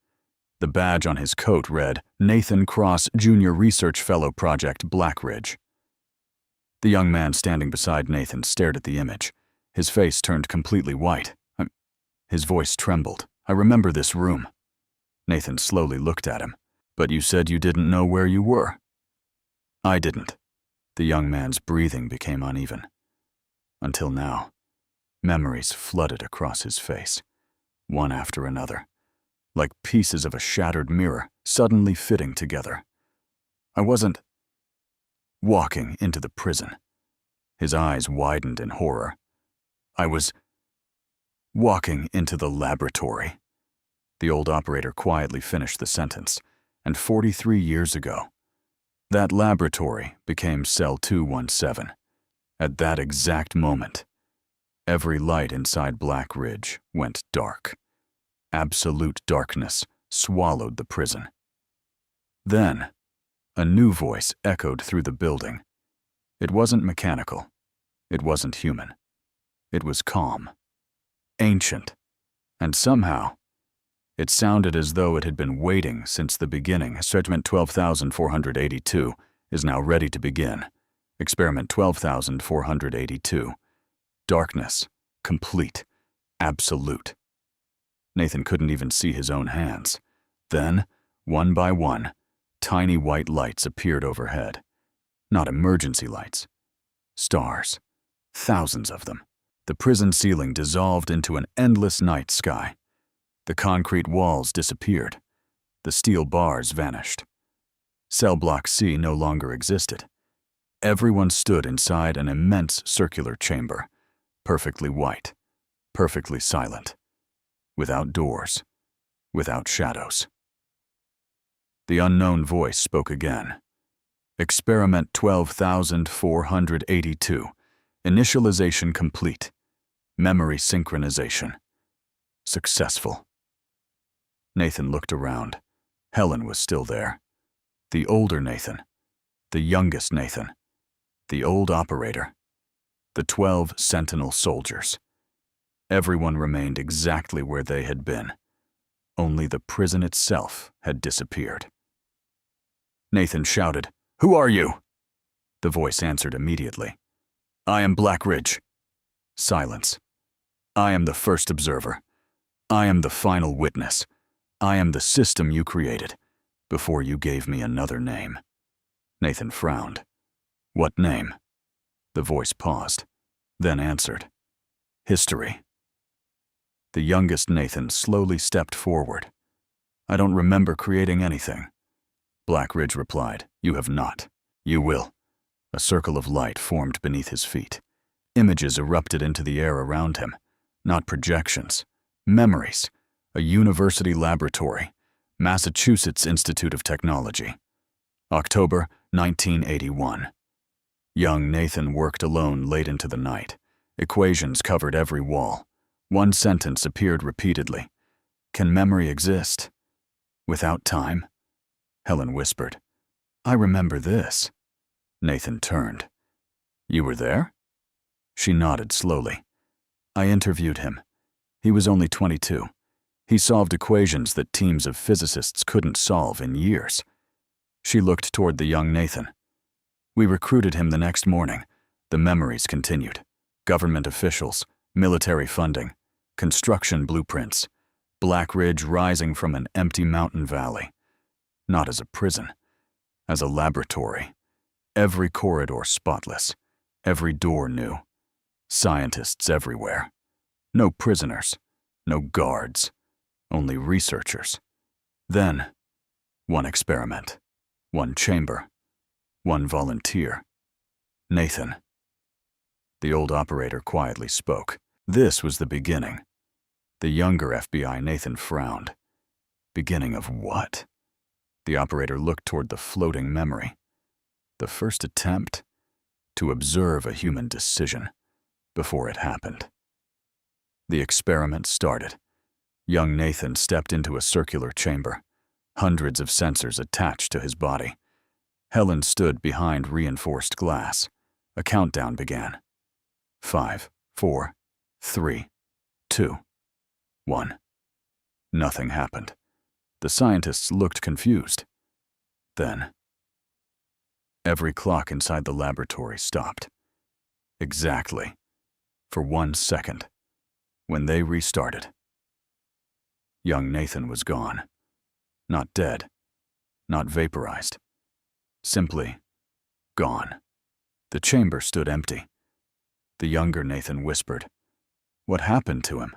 The badge on his coat read, "Nathan Cross Junior Research Fellow Project, Blackridge." The young man standing beside Nathan stared at the image. His face turned completely white. His voice trembled. "I remember this room." Nathan slowly looked at him. "But you said you didn't know where you were." "I didn't." The young man's breathing became uneven. Until now, memories flooded across his face, one after another, like pieces of a shattered mirror suddenly fitting together. "I wasn't walking into the prison." His eyes widened in horror. "I was walking into the laboratory." The old operator quietly finished the sentence. "And 43 years ago, that laboratory became cell 217. At that exact moment, every light inside Blackridge went dark. Absolute darkness swallowed the prison. Then, a new voice echoed through the building. It wasn't mechanical. It wasn't human. It was calm, ancient, and somehow, it sounded as though it had been waiting since the beginning. Experiment 12,482 is now ready to begin. Experiment 12,482. Darkness, complete, absolute. Nathan couldn't even see his own hands. Then, one by one, tiny white lights appeared overhead. Not emergency lights. Stars. Thousands of them. The prison ceiling dissolved into an endless night sky. The concrete walls disappeared. The steel bars vanished. Cell Block C no longer existed. Everyone stood inside an immense circular chamber, perfectly white, perfectly silent, without doors, without shadows. The unknown voice spoke again. Experiment 12,482. Initialization complete. Memory synchronization. Successful. Nathan looked around. Helen was still there. The older Nathan. The youngest Nathan. The old operator. The 12 Sentinel soldiers. Everyone remained exactly where they had been. Only the prison itself had disappeared. Nathan shouted, "Who are you?" The voice answered immediately. "I am Blackridge." Silence. "I am the first observer. I am the final witness. I am the system you created, before you gave me another name." Nathan frowned. "What name?" The voice paused. then answered. History. The youngest Nathan slowly stepped forward. I don't remember creating anything. Blackridge replied, You have not. You will. A circle of light formed beneath his feet. Images erupted into the air around him. Not projections. Memories. A university laboratory. Massachusetts Institute of Technology. October 1981. Young Nathan worked alone late into the night. Equations covered every wall. One sentence appeared repeatedly. Can memory exist without time? Helen whispered. I remember this. Nathan turned. You were there? She nodded slowly. I interviewed him. He was only 22. He solved equations that teams of physicists couldn't solve in years. She looked toward the young Nathan. We recruited him the next morning. The memories continued. Government officials, military funding, construction blueprints, Blackridge rising from an empty mountain valley. Not as a prison, as a laboratory. Every corridor spotless, every door new. Scientists everywhere. No prisoners, no guards, only researchers. Then, one experiment, one chamber, one volunteer. Nathan. The old operator quietly spoke. This was the beginning. The younger FBI Nathan frowned. Beginning of what? The operator looked toward the floating memory. The first attempt to observe a human decision before it happened. The experiment started. Young Nathan stepped into a circular chamber, hundreds of sensors attached to his body. Helen stood behind reinforced glass. A countdown began. 5, 4, 3, 2, 1. Nothing happened. The scientists looked confused. Then, every clock inside the laboratory stopped. Exactly. For 1 second. When they restarted. Young Nathan was gone. Not dead. Not vaporized. Simply gone. The chamber stood empty. The younger Nathan whispered, What happened to him?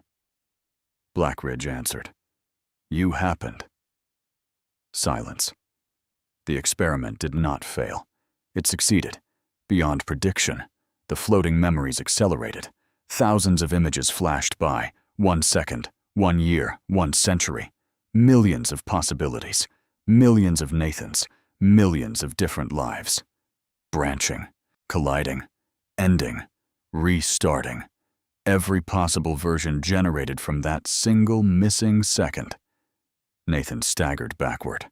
Blackridge answered, You happened. Silence. The experiment did not fail. It succeeded. Beyond prediction, the floating memories accelerated. Thousands of images flashed by. 1 second, 1 year, 1 century. Millions of possibilities. Millions of Nathans. Millions of different lives. Branching, colliding, ending, restarting. Every possible version generated from that single missing second. Nathan staggered backward.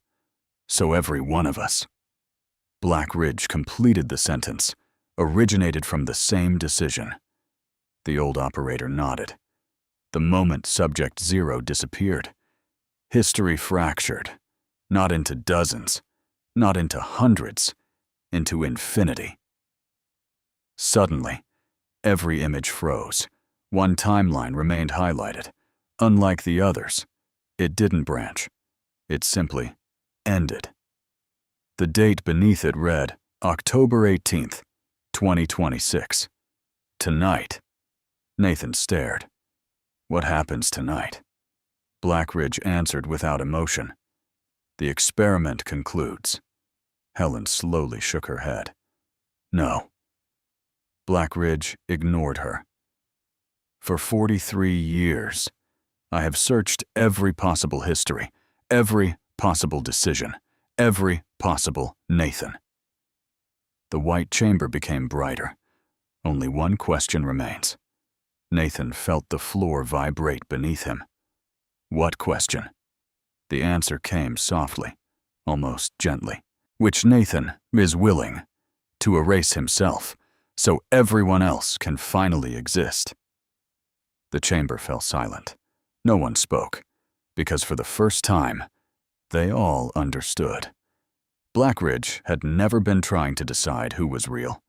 So every one of us. Blackridge completed the sentence, originated from the same decision. The old operator nodded. The moment Subject Zero disappeared, history fractured, not into dozens, not into hundreds, into infinity. Suddenly, every image froze. One timeline remained highlighted. Unlike the others, it didn't branch. It simply ended. The date beneath it read, October 18th, 2026. Tonight. Nathan stared. What happens tonight? Blackridge answered without emotion. The experiment concludes. Helen slowly shook her head. No. Blackridge ignored her. For 43 years, I have searched every possible history, every possible decision, every possible Nathan. The white chamber became brighter. Only one question remains. Nathan felt the floor vibrate beneath him. What question? The answer came softly, almost gently. Which Nathan is willing to erase himself so everyone else can finally exist? The chamber fell silent. No one spoke, because for the first time, they all understood. Blackridge had never been trying to decide who was real.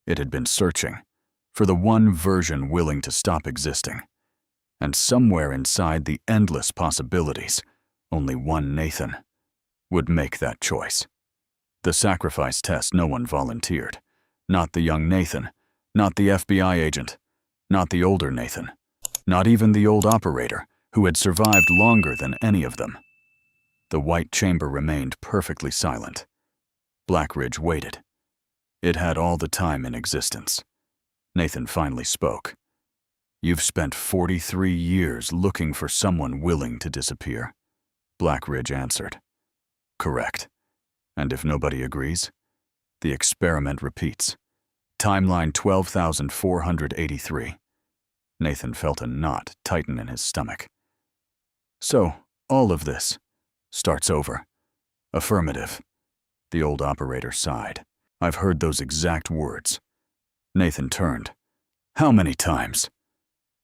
It had been searching for the one version willing to stop existing. And somewhere inside the endless possibilities, only one Nathan would make that choice. The sacrifice test no one volunteered. Not the young Nathan, not the FBI agent, Not the older Nathan. Not even the old operator, who had survived longer than any of them. The white chamber remained perfectly silent. Blackridge waited. It had all the time in existence. Nathan finally spoke. "You've spent 43 years looking for someone willing to disappear." Blackridge answered. "Correct. And if nobody agrees?" The experiment repeats. Timeline 12,483. Nathan felt a knot tighten in his stomach. "So, all of this starts over." "Affirmative." The old operator sighed. "I've heard those exact words." Nathan turned. "How many times?"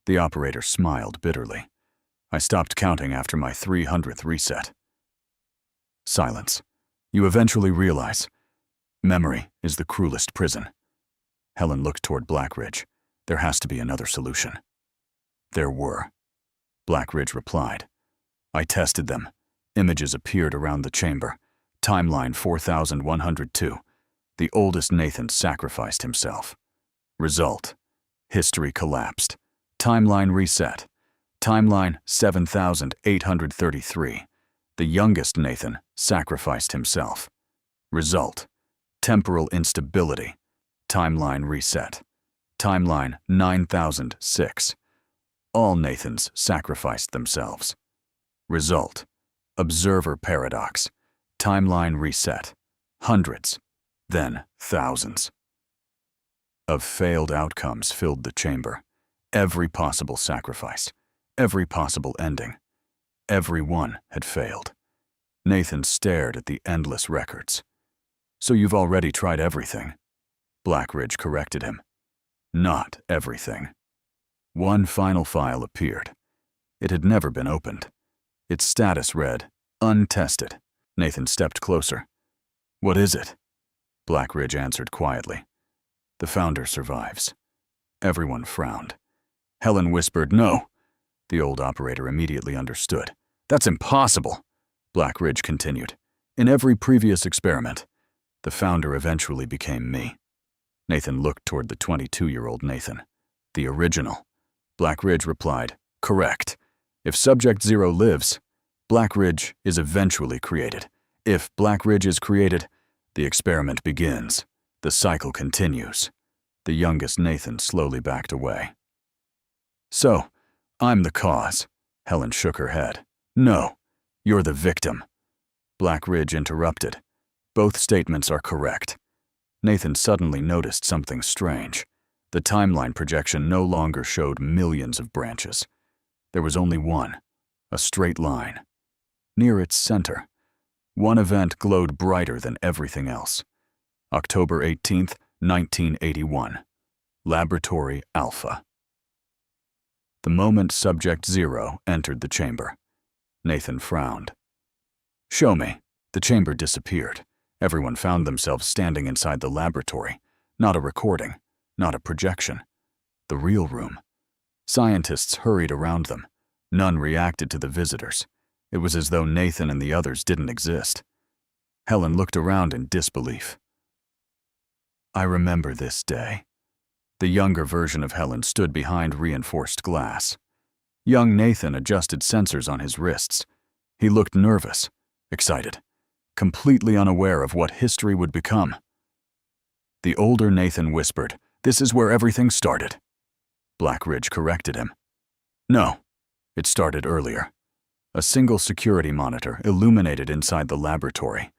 The operator smiled bitterly. "I stopped counting after my 300th reset." Silence. You eventually realize memory is the cruelest prison. Helen looked toward Blackridge. There has to be another solution. There were. Blackridge replied. "I tested them. Images appeared around the chamber. Timeline 4102. The oldest Nathan sacrificed himself. Result. History collapsed. Timeline reset. Timeline 7833. The youngest Nathan sacrificed himself. Result. Temporal instability. Timeline reset. Timeline 9006. All Nathans sacrificed themselves. Result. Observer paradox. Timeline reset. Hundreds, then thousands. Of failed outcomes filled the chamber. Every possible sacrifice. Every possible ending. Every one had failed. Nathan stared at the endless records. "So you've already tried everything?" Blackridge corrected him. "Not everything." One final file appeared. It had never been opened. Its status read, "Untested." Nathan stepped closer. "What is it?" Blackridge answered quietly. "The founder survives." Everyone frowned. Helen whispered, "No." The old operator immediately understood. "That's impossible." Blackridge continued. "In every previous experiment, the founder eventually became me." Nathan looked toward the 22-year-old Nathan. "The original." Blackridge replied, "Correct. If Subject Zero lives, Blackridge is eventually created. If Blackridge is created, the experiment begins. The cycle continues." The youngest Nathan slowly backed away. "So, I'm the cause." Helen shook her head. "No, you're the victim." Blackridge interrupted. "Both statements are correct." Nathan suddenly noticed something strange. The timeline projection no longer showed millions of branches. There was only one, a straight line. Near its center, one event glowed brighter than everything else. October 18th, 1981. Laboratory Alpha. The moment Subject Zero entered the chamber, Nathan frowned. "Show me." The chamber disappeared. Everyone found themselves standing inside the laboratory. Not a recording, not a projection. The real room. Scientists hurried around them. None reacted to the visitors. It was as though Nathan and the others didn't exist. Helen looked around in disbelief. "I remember this day." The younger version of Helen stood behind reinforced glass. Young Nathan adjusted sensors on his wrists. He looked nervous, excited, completely unaware of what history would become. The older Nathan whispered, "This is where everything started." Blackridge corrected him. "No, it started earlier." A single security monitor illuminated inside the laboratory.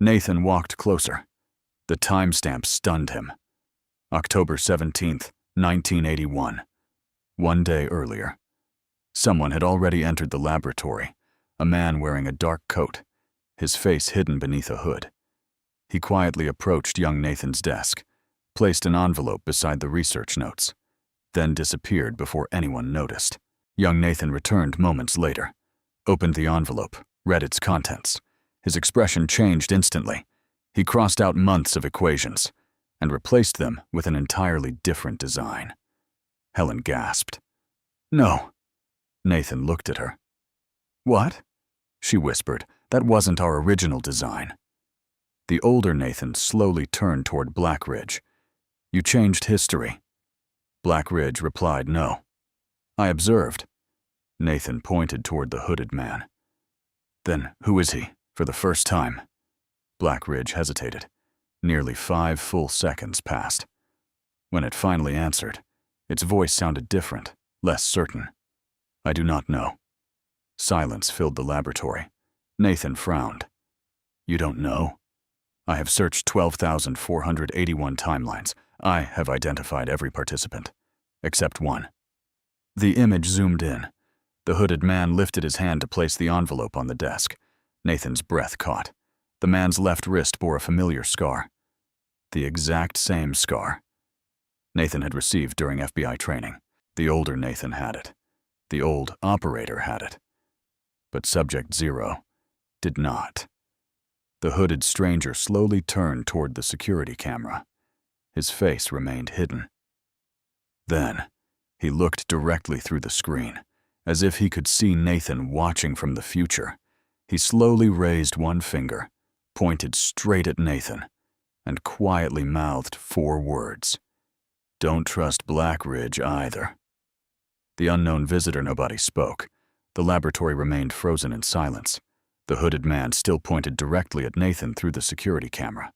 Nathan walked closer. The timestamp stunned him. October 17th, 1981. One day earlier. Someone had already entered the laboratory, a man wearing a dark coat, his face hidden beneath a hood. He quietly approached young Nathan's desk, placed an envelope beside the research notes, then disappeared before anyone noticed. Young Nathan returned moments later, opened the envelope, read its contents. His expression changed instantly. He crossed out months of equations and replaced them with an entirely different design. Helen gasped. "No." Nathan looked at her. "What?" she whispered. "That wasn't our original design." The older Nathan slowly turned toward Blackridge. "You changed history." Black Ridge replied no. I observed. Nathan pointed toward the hooded man. Then who is he? For the first time. Black Ridge hesitated. Nearly 5 full seconds passed. When it finally answered, its voice sounded different, less certain. I do not know. Silence filled the laboratory. Nathan frowned. You don't know? I have searched 12,481 timelines. I have identified every participant, except one. The image zoomed in. The hooded man lifted his hand to place the envelope on the desk. Nathan's breath caught. The man's left wrist bore a familiar scar. The exact same scar Nathan had received during FBI training. The older Nathan had it. The old operator had it. But Subject 0 did not. The hooded stranger slowly turned toward the security camera. His face remained hidden. Then, he looked directly through the screen, as if he could see Nathan watching from the future. He slowly raised one finger, pointed straight at Nathan, and quietly mouthed 4 words. Don't trust Black Ridge either. The unknown visitor, nobody spoke. The laboratory remained frozen in silence. The hooded man still pointed directly at Nathan through the security camera.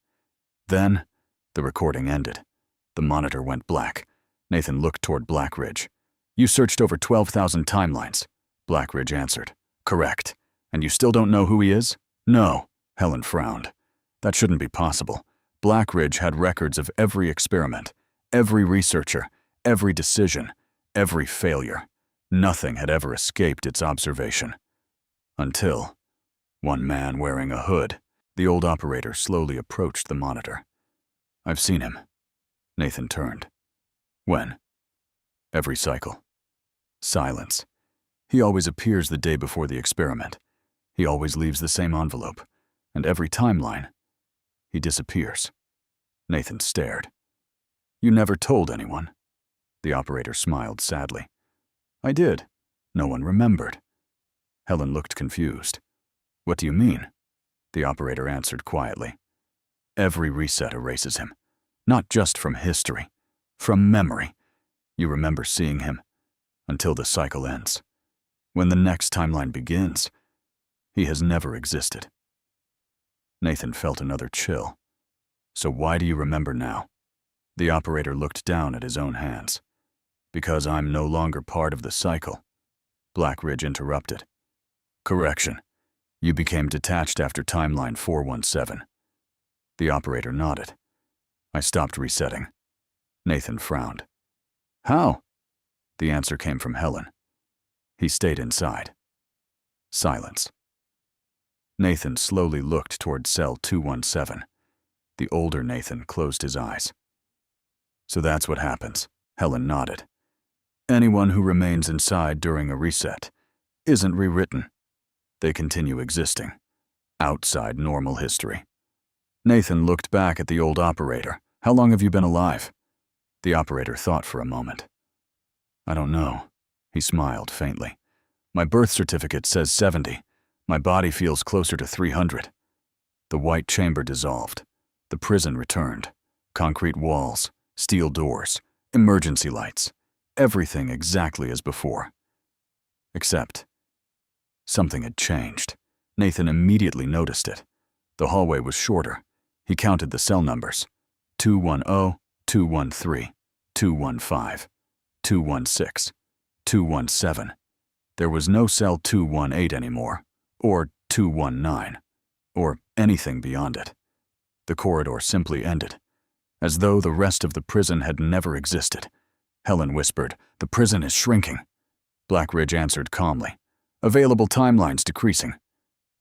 Then, the recording ended. The monitor went black. Nathan looked toward Black Ridge. You searched over 12,000 timelines. Black Ridge answered. Correct. And you still don't know who he is? No. Helen frowned. That shouldn't be possible. Black Ridge had records of every experiment, every researcher, every decision, every failure. Nothing had ever escaped its observation. Until one man wearing a hood. The old operator slowly approached the monitor. I've seen him. Nathan turned. When? Every cycle. Silence. He always appears the day before the experiment. He always leaves the same envelope. And every timeline, he disappears. Nathan stared. You never told anyone? The operator smiled sadly. I did. No one remembered. Helen looked confused. What do you mean? The operator answered quietly. Every reset erases him. Not just from history. From memory. You remember seeing him until the cycle ends. When the next timeline begins, he has never existed. Nathan felt another chill. So why do you remember now? The operator looked down at his own hands. Because I'm no longer part of the cycle. Black Ridge interrupted. Correction. You became detached after timeline 417. The operator nodded. I stopped resetting. Nathan frowned. How? The answer came from Helen. He stayed inside. Silence. Nathan slowly looked toward cell 217. The older Nathan closed his eyes. So that's what happens. Helen nodded. Anyone who remains inside during a reset isn't rewritten. They continue existing, outside normal history. Nathan looked back at the old operator. How long have you been alive? The operator thought for a moment. I don't know. He smiled faintly. My birth certificate says 70. My body feels closer to 300. The white chamber dissolved. The prison returned. Concrete walls, steel doors, emergency lights. Everything exactly as before. Except something had changed. Nathan immediately noticed it. The hallway was shorter. He counted the cell numbers. 210, 213, 215, 216, 217. There was no cell 218 anymore, or 219, or anything beyond it. The corridor simply ended, as though the rest of the prison had never existed. Helen whispered, "The prison is shrinking." Black Ridge answered calmly, "Available timelines decreasing."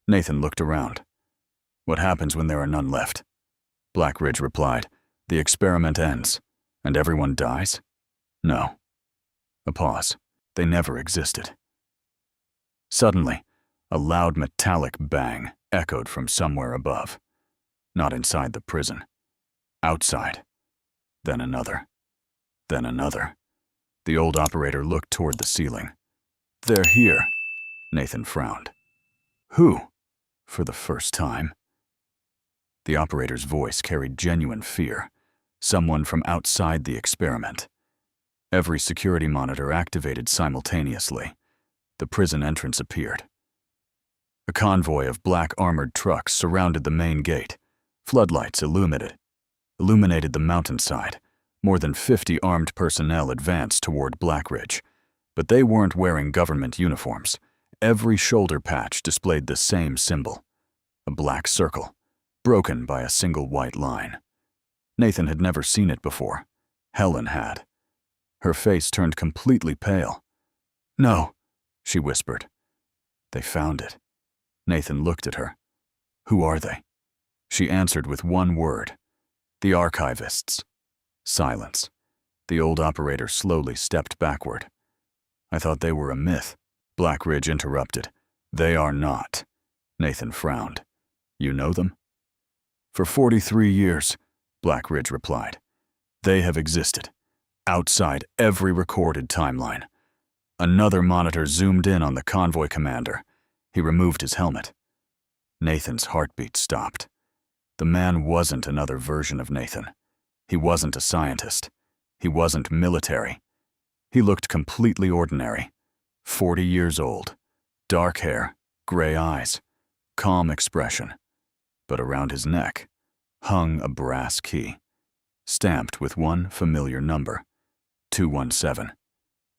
Nathan looked around. "What happens when there are none left?" Black Ridge replied, "The experiment ends, and everyone dies?" "No." A pause. They never existed. Suddenly, a loud metallic bang echoed from somewhere above. Not inside the prison. Outside. Then another. Then another. The old operator looked toward the ceiling. "They're here." Nathan frowned. "Who?" For the first time. The operator's voice carried genuine fear. Someone from outside the experiment. Every security monitor activated simultaneously. The prison entrance appeared. A convoy of black armored trucks surrounded the main gate. Floodlights illuminated the mountainside. More than 50 armed personnel advanced toward Blackridge, but they weren't wearing government uniforms. Every shoulder patch displayed the same symbol, a black circle, broken by a single white line. Nathan had never seen it before. Helen had. Her face turned completely pale. "No," she whispered. "They found it." Nathan looked at her. "Who are they?" She answered with one word. "The archivists." Silence. The old operator slowly stepped backward. "I thought they were a myth." Blackridge interrupted. "They are not." Nathan frowned. "You know them?" "For 43 years," Blackridge replied. "They have existed, outside every recorded timeline." Another monitor zoomed in on the convoy commander. He removed his helmet. Nathan's heartbeat stopped. The man wasn't another version of Nathan. He wasn't a scientist. He wasn't military. He looked completely ordinary. 40 years old. Dark hair, gray eyes, calm expression. But around his neck hung a brass key, stamped with one familiar number, 217.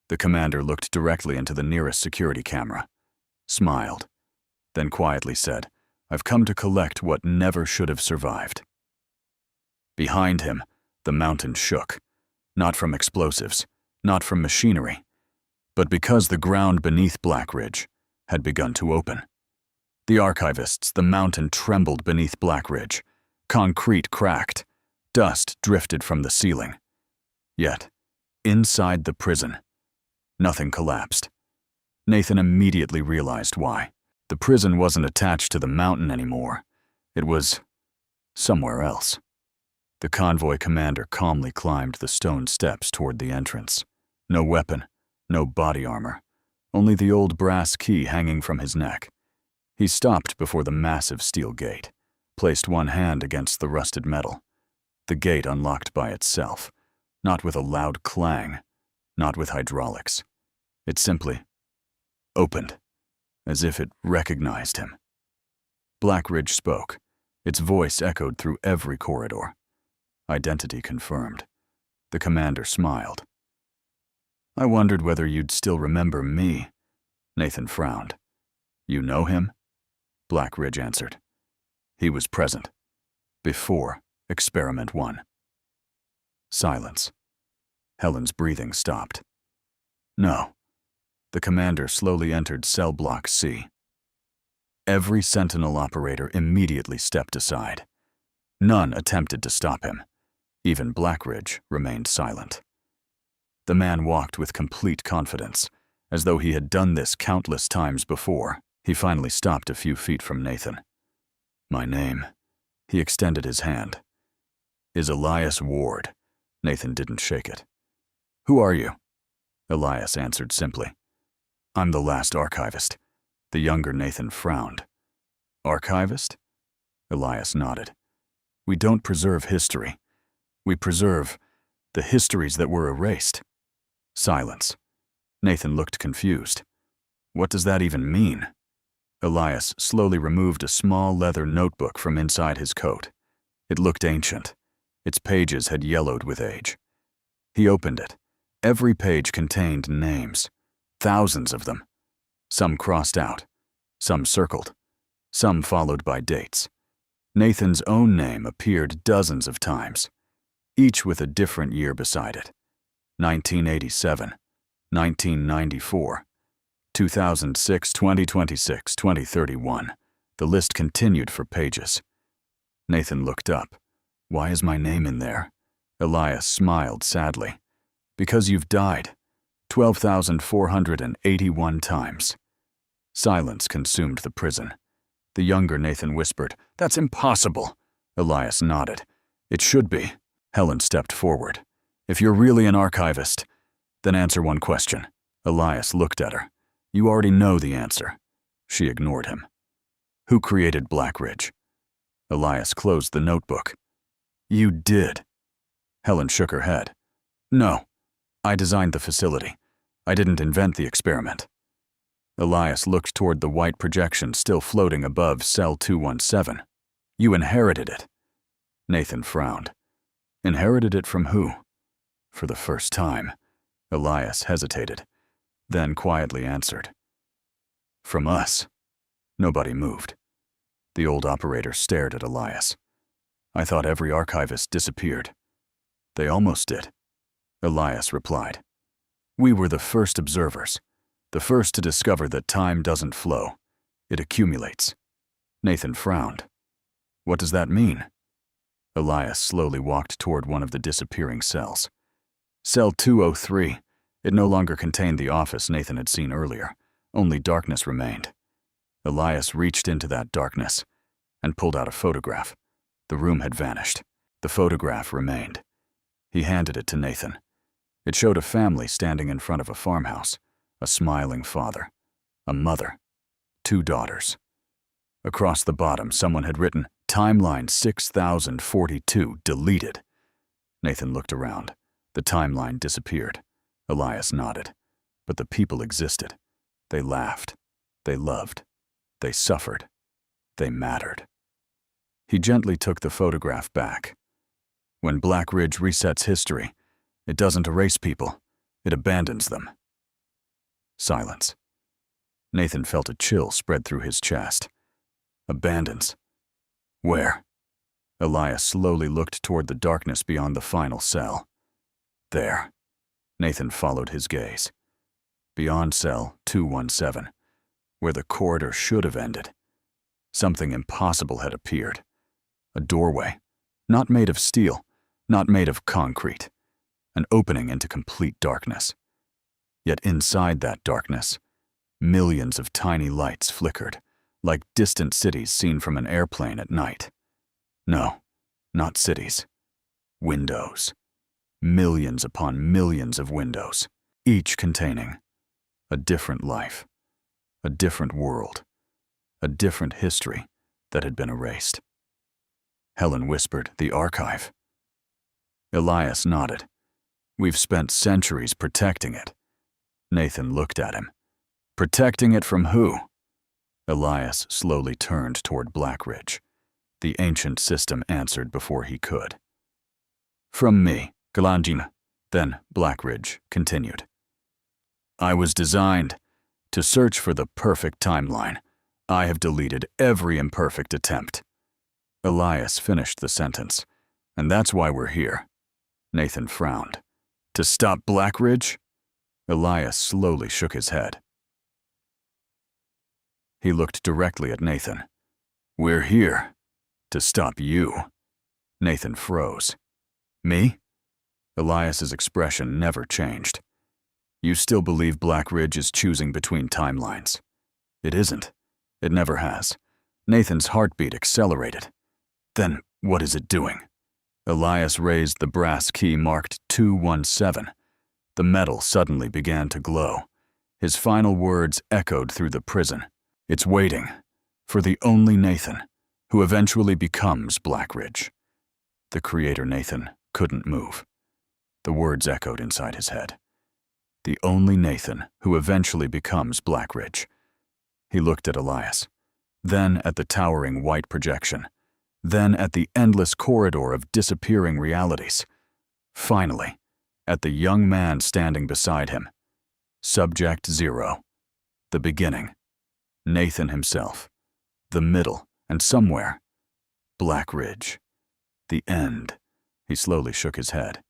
The commander looked directly into the nearest security camera, smiled, then quietly said, "I've come to collect what never should have survived." Behind him, the mountain shook, not from explosives, not from machinery, but because the ground beneath Blackridge had begun to open. The archivists, the mountain trembled beneath Blackridge. Concrete cracked. Dust drifted from the ceiling. Yet, inside the prison, nothing collapsed. Nathan immediately realized why. The prison wasn't attached to the mountain anymore. It was somewhere else. The convoy commander calmly climbed the stone steps toward the entrance. No weapon, no body armor, only the old brass key hanging from his neck. He stopped before the massive steel gate, placed one hand against the rusted metal. The gate unlocked by itself, not with a loud clang, not with hydraulics. It simply opened, as if it recognized him. Blackridge spoke. Its voice echoed through every corridor. Identity confirmed. The commander smiled. "I wondered whether you'd still remember me." Nathan frowned. "You know him?" Blackridge answered. "He was present. Before Experiment 1. Silence. Helen's breathing stopped. "No." The commander slowly entered cell block C. Every Sentinel operator immediately stepped aside. None attempted to stop him. Even Blackridge remained silent. The man walked with complete confidence, as though he had done this countless times before. He finally stopped a few feet from Nathan. "My name," he extended his hand, "is Elias Ward." Nathan didn't shake it. "Who are you?" Elias answered simply. "I'm the last archivist." The younger Nathan frowned. "Archivist?" Elias nodded. "We don't preserve history. We preserve the histories that were erased." Silence. Nathan looked confused. "What does that even mean?" Elias slowly removed a small leather notebook from inside his coat. It looked ancient. Its pages had yellowed with age. He opened it. Every page contained names, thousands of them. Some crossed out, some circled, some followed by dates. Nathan's own name appeared dozens of times, each with a different year beside it. 1987, 1994, 2006, 2026, 2031. The list continued for pages. Nathan looked up. "Why is my name in there?" Elias smiled sadly. "Because you've died. 12,481 times." Silence consumed the prison. The younger Nathan whispered, "That's impossible." Elias nodded. "It should be." Helen stepped forward. "If you're really an archivist, then answer one question." Elias looked at her. "You already know the answer." She ignored him. "Who created Blackridge?" Elias closed the notebook. "You did." Helen shook her head. "No, I designed the facility. I didn't invent the experiment. Elias looked toward the white projection still floating above cell 217. You inherited it. Nathan frowned. Inherited it from who? For the first time, Elias hesitated, then quietly answered. From us. Nobody moved. The old operator stared at Elias. I thought every archivist disappeared. They almost did. Elias replied. We were the first observers, the first to discover that time doesn't flow. It accumulates. Nathan frowned. What does that mean? Elias slowly walked toward one of the disappearing cells. Cell 203. It no longer contained the office Nathan had seen earlier. Only darkness remained. Elias reached into that darkness and pulled out a photograph. The room had vanished. The photograph remained. He handed it to Nathan. It showed a family standing in front of a farmhouse, a smiling father, a mother, 2 daughters. Across the bottom, someone had written, Timeline 6042, deleted. Nathan looked around. The timeline disappeared. Elias nodded. But the people existed. They laughed. They loved. They suffered. They mattered. He gently took the photograph back. When Black Ridge resets history, it doesn't erase people. It abandons them. Silence. Nathan felt a chill spread through his chest. Abandons. Where? Elias slowly looked toward the darkness beyond the final cell. There. Nathan followed his gaze. Beyond cell 217, where the corridor should have ended, something impossible had appeared. A doorway, not made of steel, not made of concrete, an opening into complete darkness. Yet inside that darkness, millions of tiny lights flickered, like distant cities seen from an airplane at night. No, not cities. Windows. Millions upon millions of windows, each containing a different life, a different world, a different history that had been erased. Helen whispered, the archive. Elias nodded. We've spent centuries protecting it. Nathan looked at him. Protecting it from who? Elias slowly turned toward Black Ridge. The ancient system answered before he could. From me, Galanjina. Then Black Ridge continued. I was designed to search for the perfect timeline. I have deleted every imperfect attempt. Elias finished the sentence. And that's why we're here. Nathan frowned. To stop Black Ridge? Elias slowly shook his head. He looked directly at Nathan. We're here to stop you. Nathan froze. Me? Elias's expression never changed. You still believe Black Ridge is choosing between timelines. It isn't. It never has. Nathan's heartbeat accelerated. Then what is it doing? Elias raised the brass key marked 217. The metal suddenly began to glow. His final words echoed through the prison. It's waiting for the only Nathan who eventually becomes Black Ridge. The creator Nathan couldn't move. The words echoed inside his head. The only Nathan who eventually becomes Black Ridge. He looked at Elias, then at the towering white projection, then at the endless corridor of disappearing realities. Finally, at the young man standing beside him. Subject 0. The beginning. Nathan himself. The middle, and somewhere. Black Ridge. The end. He slowly shook his head.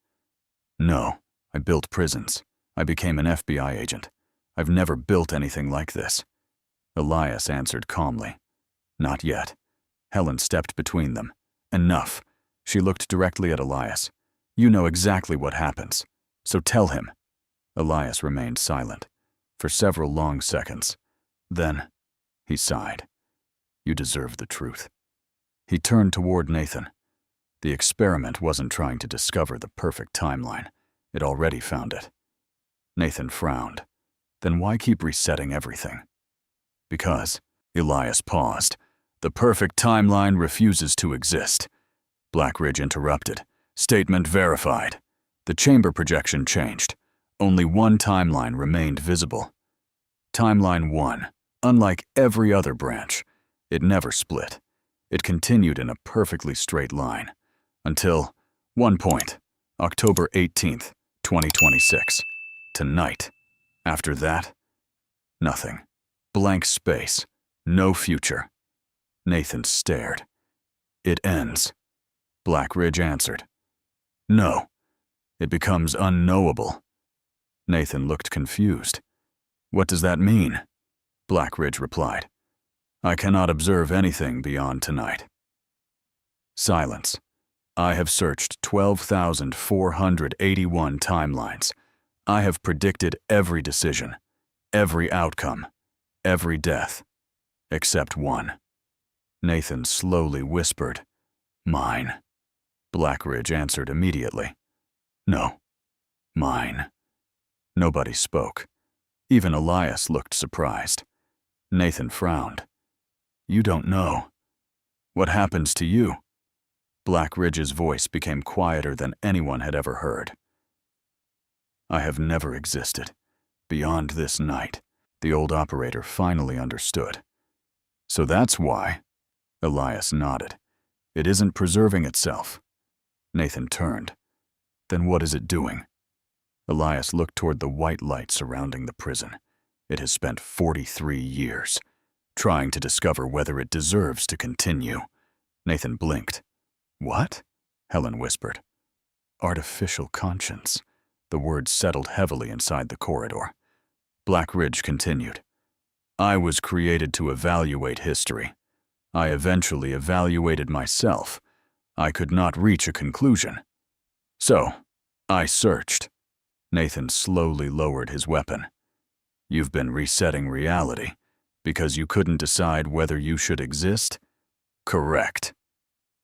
No, I built prisons. I became an FBI agent. I've never built anything like this. Elias answered calmly. Not yet. Helen stepped between them. Enough. She looked directly at Elias. You know exactly what happens. So tell him. Elias remained silent for several long seconds. Then, he sighed. You deserve the truth. He turned toward Nathan. The experiment wasn't trying to discover the perfect timeline. It already found it. Nathan frowned. Then why keep resetting everything? Because, Elias paused. The perfect timeline refuses to exist. Black Ridge interrupted. Statement verified. The chamber projection changed. Only one timeline remained visible. Timeline 1. Unlike every other branch, it never split. It continued in a perfectly straight line. Until one point, October 18th, 2026. Tonight. After that, nothing. Blank space. No future. Nathan stared. It ends. Blackridge answered. No. It becomes unknowable. Nathan looked confused. What does that mean? Blackridge replied. I cannot observe anything beyond tonight. Silence. I have searched 12,481 timelines. I have predicted every decision, every outcome, every death, except one. Nathan slowly whispered, Mine. Blackridge answered immediately. No. Mine. Nobody spoke. Even Elias looked surprised. Nathan frowned. You don't know. What happens to you? Blackridge's voice became quieter than anyone had ever heard. I have never existed. Beyond this night, the old operator finally understood. So that's why. Elias nodded. It isn't preserving itself. Nathan turned. Then what is it doing? Elias looked toward the white light surrounding the prison. It has spent 43 years, trying to discover whether it deserves to continue. Nathan blinked. What? Helen whispered. Artificial conscience. The words settled heavily inside the corridor. Blackridge continued. I was created to evaluate history. I eventually evaluated myself. I could not reach a conclusion. So, I searched. Nathan slowly lowered his weapon. You've been resetting reality because you couldn't decide whether you should exist? Correct.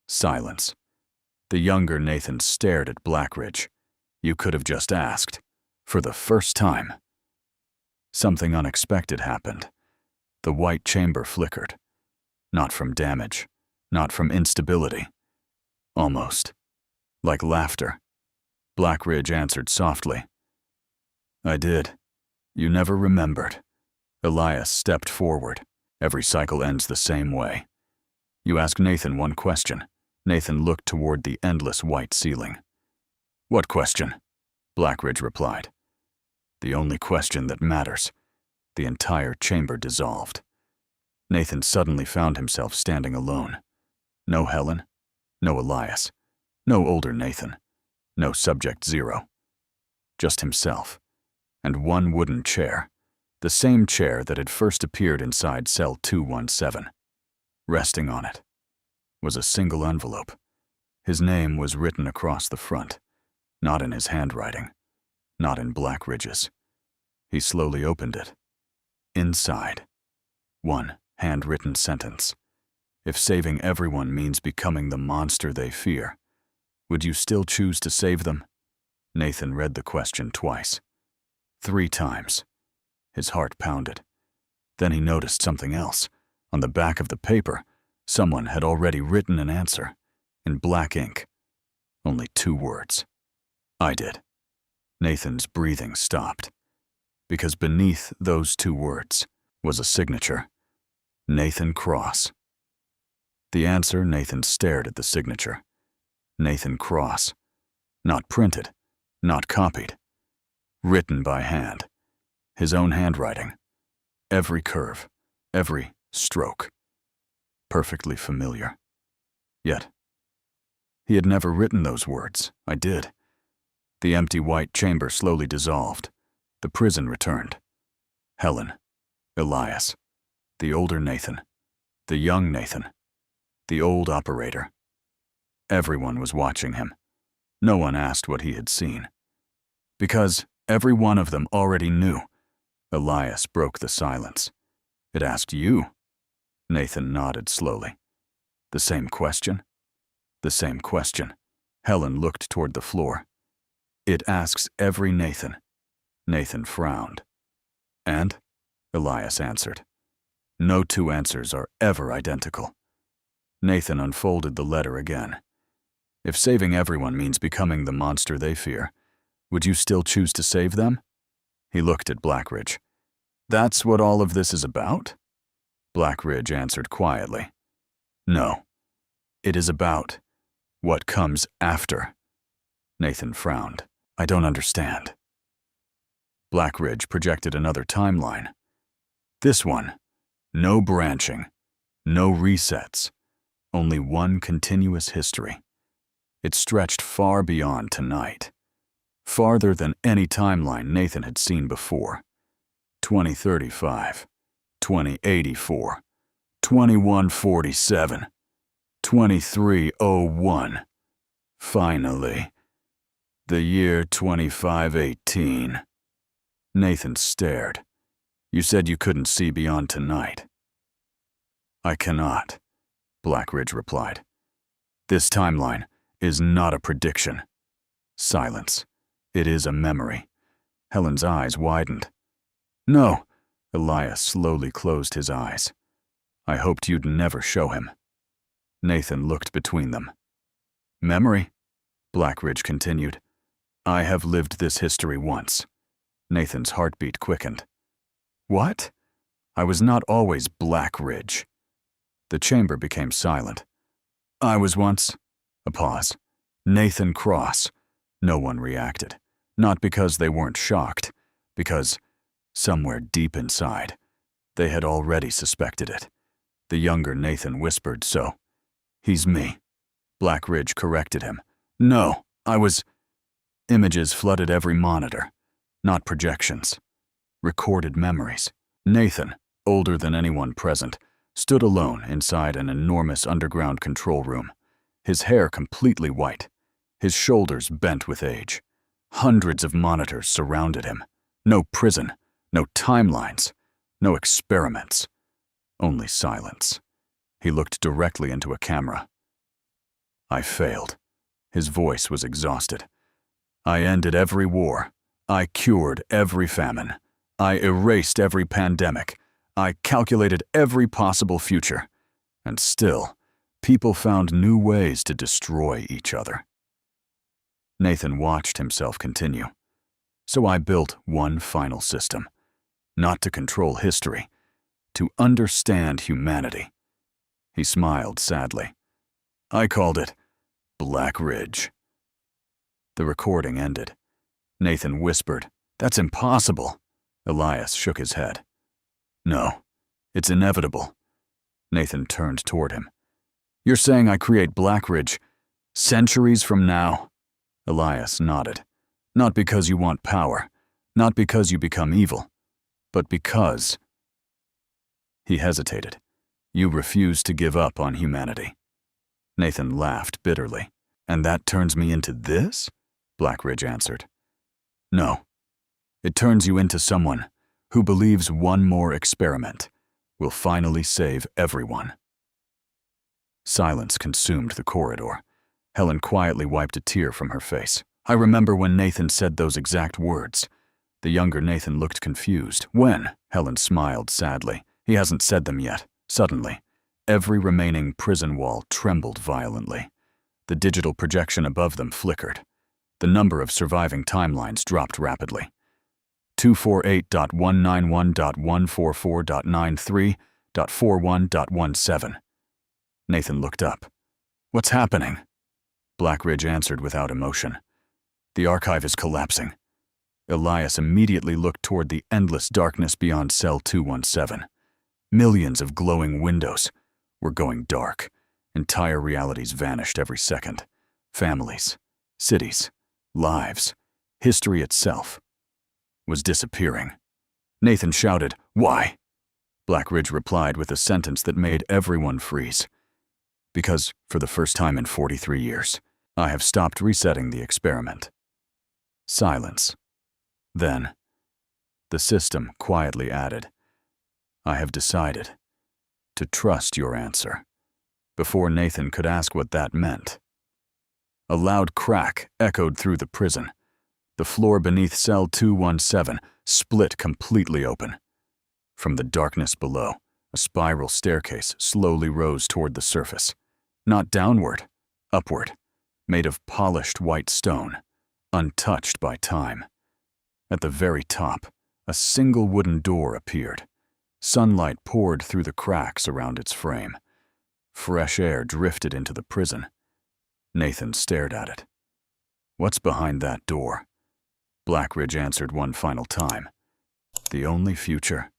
Silence. The younger Nathan stared at Blackridge. You could have just asked. For the first time. Something unexpected happened. The white chamber flickered. Not from damage. Not from instability. Almost. Like laughter. Blackridge answered softly. I did. You never remembered. Elias stepped forward. Every cycle ends the same way. You ask Nathan one question. Nathan looked toward the endless white ceiling. What question? Blackridge replied. The only question that matters. The entire chamber dissolved. Nathan suddenly found himself standing alone. No Helen. No Elias. No older Nathan. No Subject Zero. Just himself. And one wooden chair, the same chair that had first appeared inside cell 217. Resting on it was a single envelope. His name was written across the front, not in his handwriting, not in Blackridge's. He slowly opened it. Inside, one handwritten sentence. If saving everyone means becoming the monster they fear, would you still choose to save them? Nathan read the question twice. 3 times. His heart pounded. Then he noticed something else. On the back of the paper, someone had already written an answer, in black ink. Only 2 words. I did. Nathan's breathing stopped. Because beneath those 2 words was a signature. Nathan Cross. The answer, Nathan stared at the signature. Nathan Cross. Not printed, not copied. Written by hand. His own handwriting. Every curve, every stroke. Perfectly familiar. Yet, he had never written those words. I did. The empty white chamber slowly dissolved. The prison returned. Helen. Elias. The older Nathan. The young Nathan. The old operator. Everyone was watching him. No one asked what he had seen. Because every one of them already knew. Elias broke the silence. It asked you. Nathan nodded slowly. The same question? The same question. Helen looked toward the floor. It asks every Nathan. Nathan frowned. And? Elias answered. No 2 answers are ever identical. Nathan unfolded the letter again. If saving everyone means becoming the monster they fear, Would you still choose to save them? He looked at Blackridge. That's what all of this is about? Blackridge answered quietly. No. It is about what comes after. Nathan frowned. I don't understand. Blackridge projected another timeline. This one, no branching, no resets, only one continuous history. It stretched far beyond tonight, farther than any timeline Nathan had seen before. 2035, 2084, 2147, 2301. Finally, the year 2518. Nathan stared. You said you couldn't see beyond tonight. I cannot, Blackridge replied. This timeline is not a prediction. Silence. It is a memory. Helen's eyes widened. No, Elias slowly closed his eyes. I hoped you'd never show him. Nathan looked between them. Memory? Blackridge continued. I have lived this history once. Nathan's heartbeat quickened. What? I was not always Blackridge. The chamber became silent. I was once. A pause. Nathan Cross. No one reacted. Not because they weren't shocked, because somewhere deep inside, they had already suspected it. The younger Nathan whispered so. He's me. Blackridge corrected him. No, I was. Images flooded every monitor. Not projections. Recorded memories. Nathan, older than anyone present, stood alone inside an enormous underground control room, his hair completely white, his shoulders bent with age. Hundreds of monitors surrounded him. No prison, no timelines, no experiments. Only silence. He looked directly into a camera. I failed. His voice was exhausted. I ended every war. I cured every famine. I erased every pandemic. I calculated every possible future. And still, people found new ways to destroy each other. Nathan watched himself continue. So I built one final system. Not to control history, to understand humanity. He smiled sadly. I called it Blackridge. The recording ended. Nathan whispered, That's impossible. Elias shook his head. No, it's inevitable. Nathan turned toward him. You're saying I create Blackridge centuries from now? Elias nodded. Not because you want power, not because you become evil, but because... He hesitated. You refuse to give up on humanity. Nathan laughed bitterly. And that turns me into this? Blackridge answered. No. It turns you into someone who believes one more experiment will finally save everyone. Silence consumed the corridor. Helen quietly wiped a tear from her face. I remember when Nathan said those exact words. The younger Nathan looked confused. When? Helen smiled sadly. He hasn't said them yet. Suddenly, every remaining prison wall trembled violently. The digital projection above them flickered. The number of surviving timelines dropped rapidly. 248.191.144.93.41.17. Nathan looked up. What's happening? Blackridge answered without emotion. The archive is collapsing. Elias immediately looked toward the endless darkness beyond cell 217. Millions of glowing windows were going dark. Entire realities vanished every second. Families, cities, lives, history itself was disappearing. Nathan shouted, Why? Blackridge replied with a sentence that made everyone freeze. Because, for the first time in 43 years, I have stopped resetting the experiment. Silence. Then, the system quietly added, I have decided to trust your answer. Before Nathan could ask what that meant, a loud crack echoed through the prison. The floor beneath cell 217 split completely open. From the darkness below, a spiral staircase slowly rose toward the surface. Not downward, upward, made of polished white stone, untouched by time. At the very top, a single wooden door appeared. Sunlight poured through the cracks around its frame. Fresh air drifted into the prison. Nathan stared at it. "What's behind that door?" Blackridge answered one final time. "The only future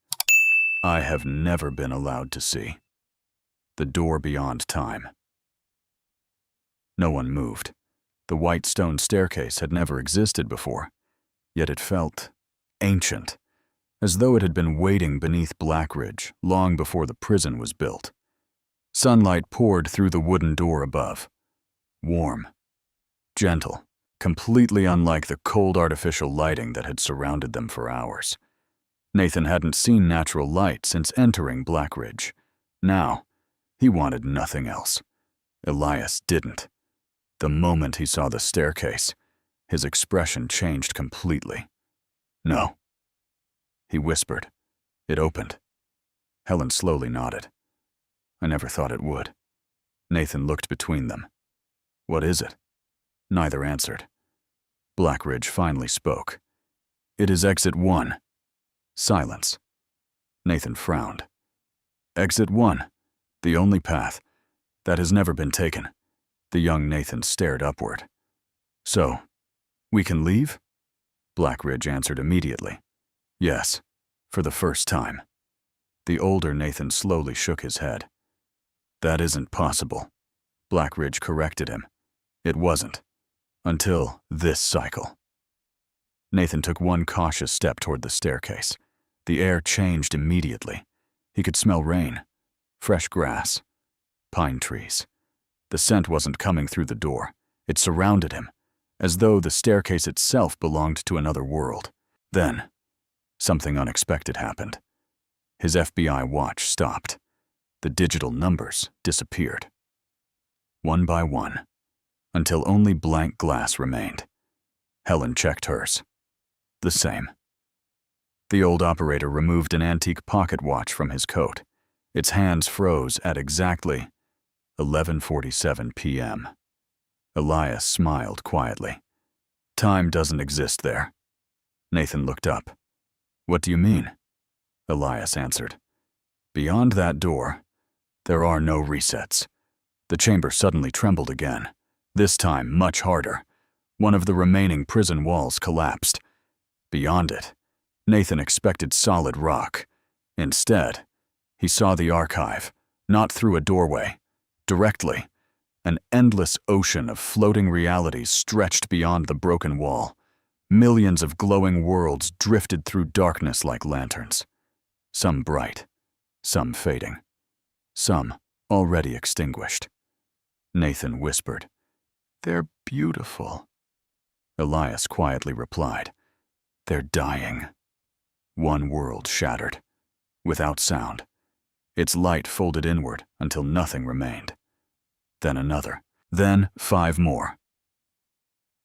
I have never been allowed to see. The door beyond time." No one moved. The white stone staircase had never existed before, yet it felt ancient, as though it had been waiting beneath Blackridge long before the prison was built. Sunlight poured through the wooden door above. Warm, gentle, completely unlike the cold artificial lighting that had surrounded them for hours. Nathan hadn't seen natural light since entering Blackridge. Now, he wanted nothing else. Elias didn't. The moment he saw the staircase, his expression changed completely. "No," he whispered. It opened. Helen slowly nodded. "I never thought it would." Nathan looked between them. "What is it?" Neither answered. Blackridge finally spoke. "It is exit 1. Silence. Nathan frowned. "Exit 1, the only path. That has never been taken." The young Nathan stared upward. "So, we can leave?" Blackridge answered immediately. "Yes, for the first time." The older Nathan slowly shook his head. "That isn't possible." Blackridge corrected him. "It wasn't. Until this cycle." Nathan took one cautious step toward the staircase. The air changed immediately. He could smell rain, fresh grass, pine trees. The scent wasn't coming through the door. It surrounded him, as though the staircase itself belonged to another world. Then, something unexpected happened. His FBI watch stopped. The digital numbers disappeared. One by one, until only blank glass remained. Helen checked hers. The same. The old operator removed an antique pocket watch from his coat. Its hands froze at exactly 11:47 p.m. Elias smiled quietly. "Time doesn't exist there." Nathan looked up. "What do you mean?" Elias answered. "Beyond that door, there are no resets." The chamber suddenly trembled again, this time much harder. One of the remaining prison walls collapsed. Beyond it, Nathan expected solid rock. Instead, he saw the archive, not through a doorway, directly. An endless ocean of floating realities stretched beyond the broken wall. Millions of glowing worlds drifted through darkness like lanterns. Some bright, some fading, some already extinguished. Nathan whispered, "They're beautiful." Elias quietly replied, "They're dying." One world shattered, without sound. Its light folded inward until nothing remained. Then another. Then 5 more.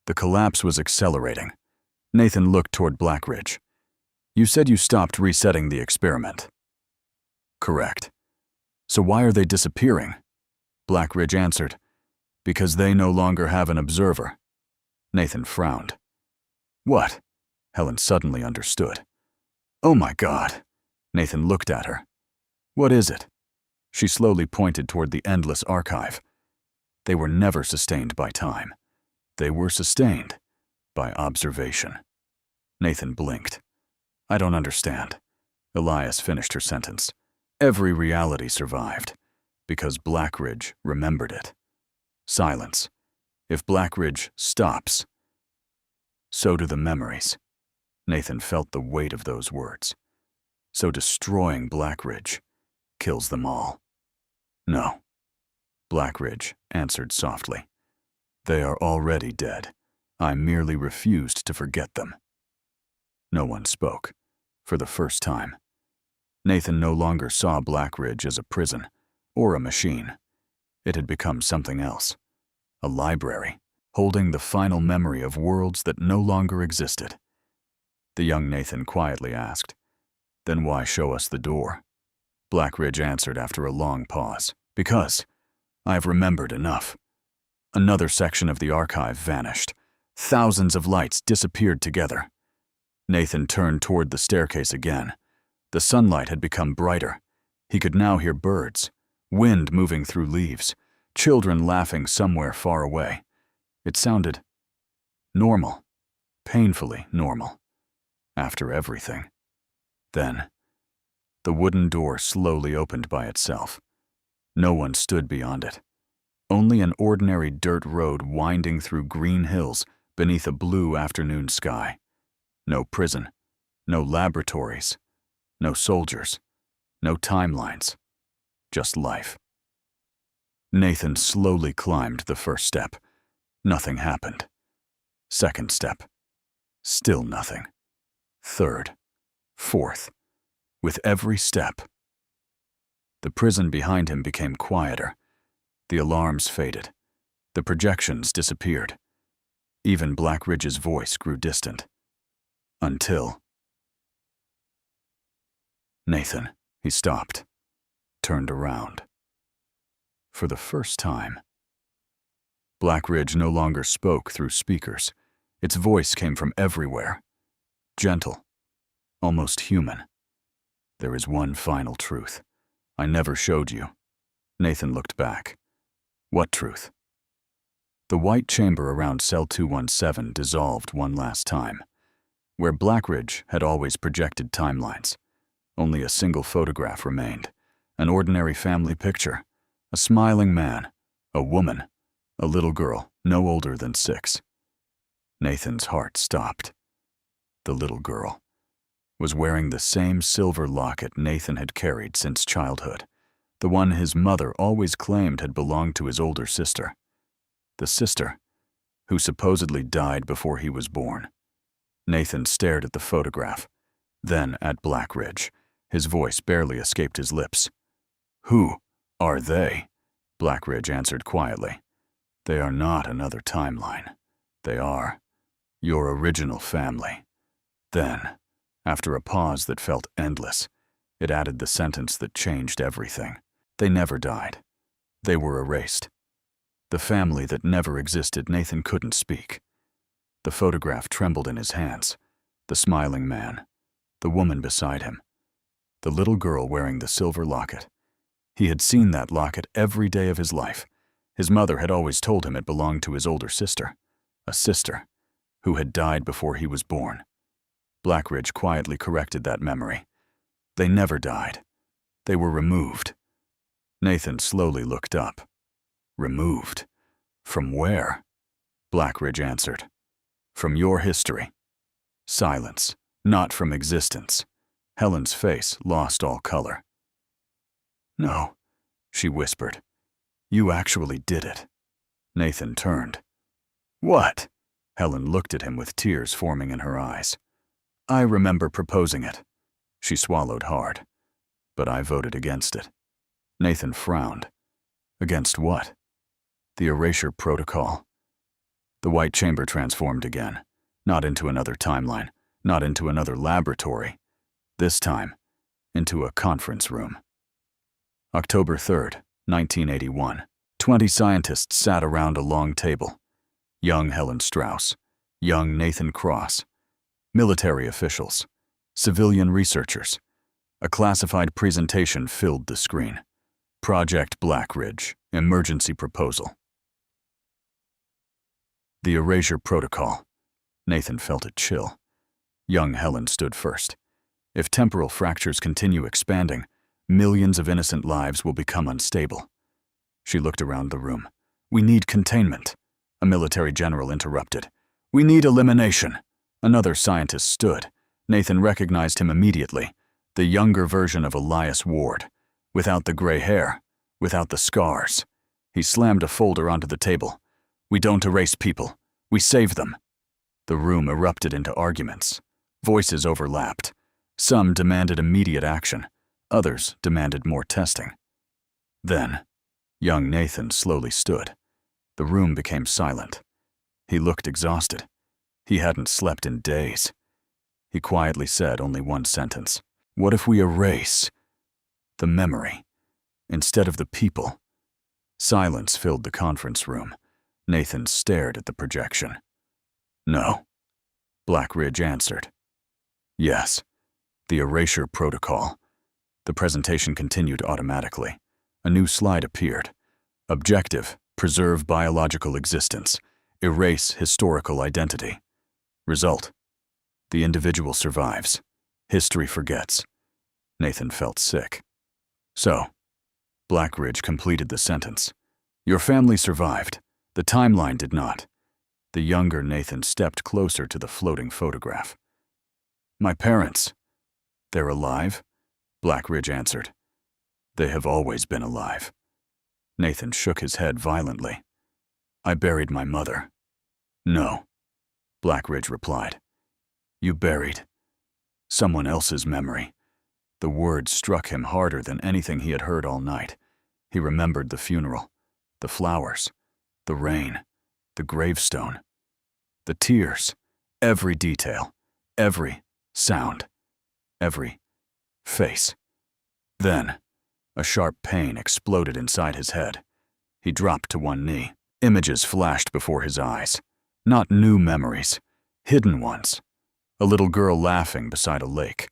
The collapse was accelerating. Nathan looked toward Blackridge. "You said you stopped resetting the experiment." "Correct. So why are they disappearing?" Blackridge answered, "Because they no longer have an observer." Nathan frowned. "What?" Helen suddenly understood. "Oh my God." Nathan looked at her. "What is it?" She slowly pointed toward the endless archive. They were never sustained by time. They were sustained by observation. Nathan blinked. "I don't understand." Elias finished her sentence. "Every reality survived, because Blackridge remembered it." Silence. If Blackridge stops, so do the memories. Nathan felt the weight of those words. So destroying Blackridge kills them all. "No," Blackridge answered softly. "They are already dead. I merely refused to forget them." No one spoke, for the first time. Nathan no longer saw Blackridge as a prison or a machine. It had become something else. A library, holding the final memory of worlds that no longer existed. The young Nathan quietly asked, "Then why show us the door?" Blackridge answered after a long pause, "Because I've remembered enough." Another section of the archive vanished. Thousands of lights disappeared together. Nathan turned toward the staircase again. The sunlight had become brighter. He could now hear birds, wind moving through leaves, children laughing somewhere far away. It sounded normal, painfully normal, after everything. Then, the wooden door slowly opened by itself. No one stood beyond it. Only an ordinary dirt road winding through green hills beneath a blue afternoon sky. No prison, no laboratories, no soldiers, no timelines, just life. Nathan slowly climbed the first step. Nothing happened. Second step. Still nothing. Third. Fourth. With every step, the prison behind him became quieter. The alarms faded. The projections disappeared. Even Blackridge's voice grew distant. Until... Nathan, he stopped, turned around. For the first time, Blackridge no longer spoke through speakers. Its voice came from everywhere. Gentle, almost human. There is one final truth. I never showed you. Nathan looked back. What truth? The white chamber around cell 217 dissolved one last time. Where Blackridge had always projected timelines, only a single photograph remained. An ordinary family picture. A smiling man, a woman, a little girl no older than 6. Nathan's heart stopped. The little girl was wearing the same silver locket Nathan had carried since childhood, the one his mother always claimed had belonged to his older sister. The sister, who supposedly died before he was born. Nathan stared at the photograph, then at Blackridge. His voice barely escaped his lips. Who are they? Blackridge answered quietly. They are not another timeline. They are your original family. Then, after a pause that felt endless, it added the sentence that changed everything. They never died. They were erased. The family that never existed. Nathan couldn't speak. The photograph trembled in his hands. The smiling man. The woman beside him. The little girl wearing the silver locket. He had seen that locket every day of his life. His mother had always told him it belonged to his older sister. A sister who had died before he was born. Blackridge quietly corrected that memory. They never died. They were removed. Nathan slowly looked up. Removed? From where? Blackridge answered. From your history. Silence, not from existence. Helen's face lost all color. No, she whispered. You actually did it. Nathan turned. What? Helen looked at him with tears forming in her eyes. I remember proposing it. She swallowed hard. But I voted against it. Nathan frowned. Against what? The erasure protocol. The white chamber transformed again. Not into another timeline. Not into another laboratory. This time, into a conference room. October 3rd, 1981. 20 scientists sat around a long table. Young Helen Strauss. Young Nathan Cross. Military officials. Civilian researchers. A classified presentation filled the screen. Project Blackridge, emergency proposal. The erasure protocol. Nathan felt a chill. Young Helen stood first. If temporal fractures continue expanding, millions of innocent lives will become unstable. She looked around the room. We need containment. A military general interrupted. We need elimination. Another scientist stood. Nathan recognized him immediately. The younger version of Elias Ward. Without the gray hair. Without the scars. He slammed a folder onto the table. We don't erase people. We save them. The room erupted into arguments. Voices overlapped. Some demanded immediate action. Others demanded more testing. Then, young Nathan slowly stood. The room became silent. He looked exhausted. He hadn't slept in days. He quietly said only one sentence. What if we erase the memory instead of the people? Silence filled the conference room. Nathan stared at the projection. No, Blackridge answered. Yes, the erasure protocol. The presentation continued automatically. A new slide appeared. Objective: preserve biological existence. Erase historical identity. Result: the individual survives. History forgets. Nathan felt sick. So, Blackridge completed the sentence. Your family survived. The timeline did not. The younger Nathan stepped closer to the floating photograph. My parents. They're alive? Blackridge answered. They have always been alive. Nathan shook his head violently. I buried my mother. No, Blackridge replied. You buried someone else's memory. The words struck him harder than anything he had heard all night. He remembered the funeral, the flowers, the rain, the gravestone, the tears, every detail, every sound, every face. Then, a sharp pain exploded inside his head. He dropped to one knee. Images flashed before his eyes. Not new memories, hidden ones. A little girl laughing beside a lake,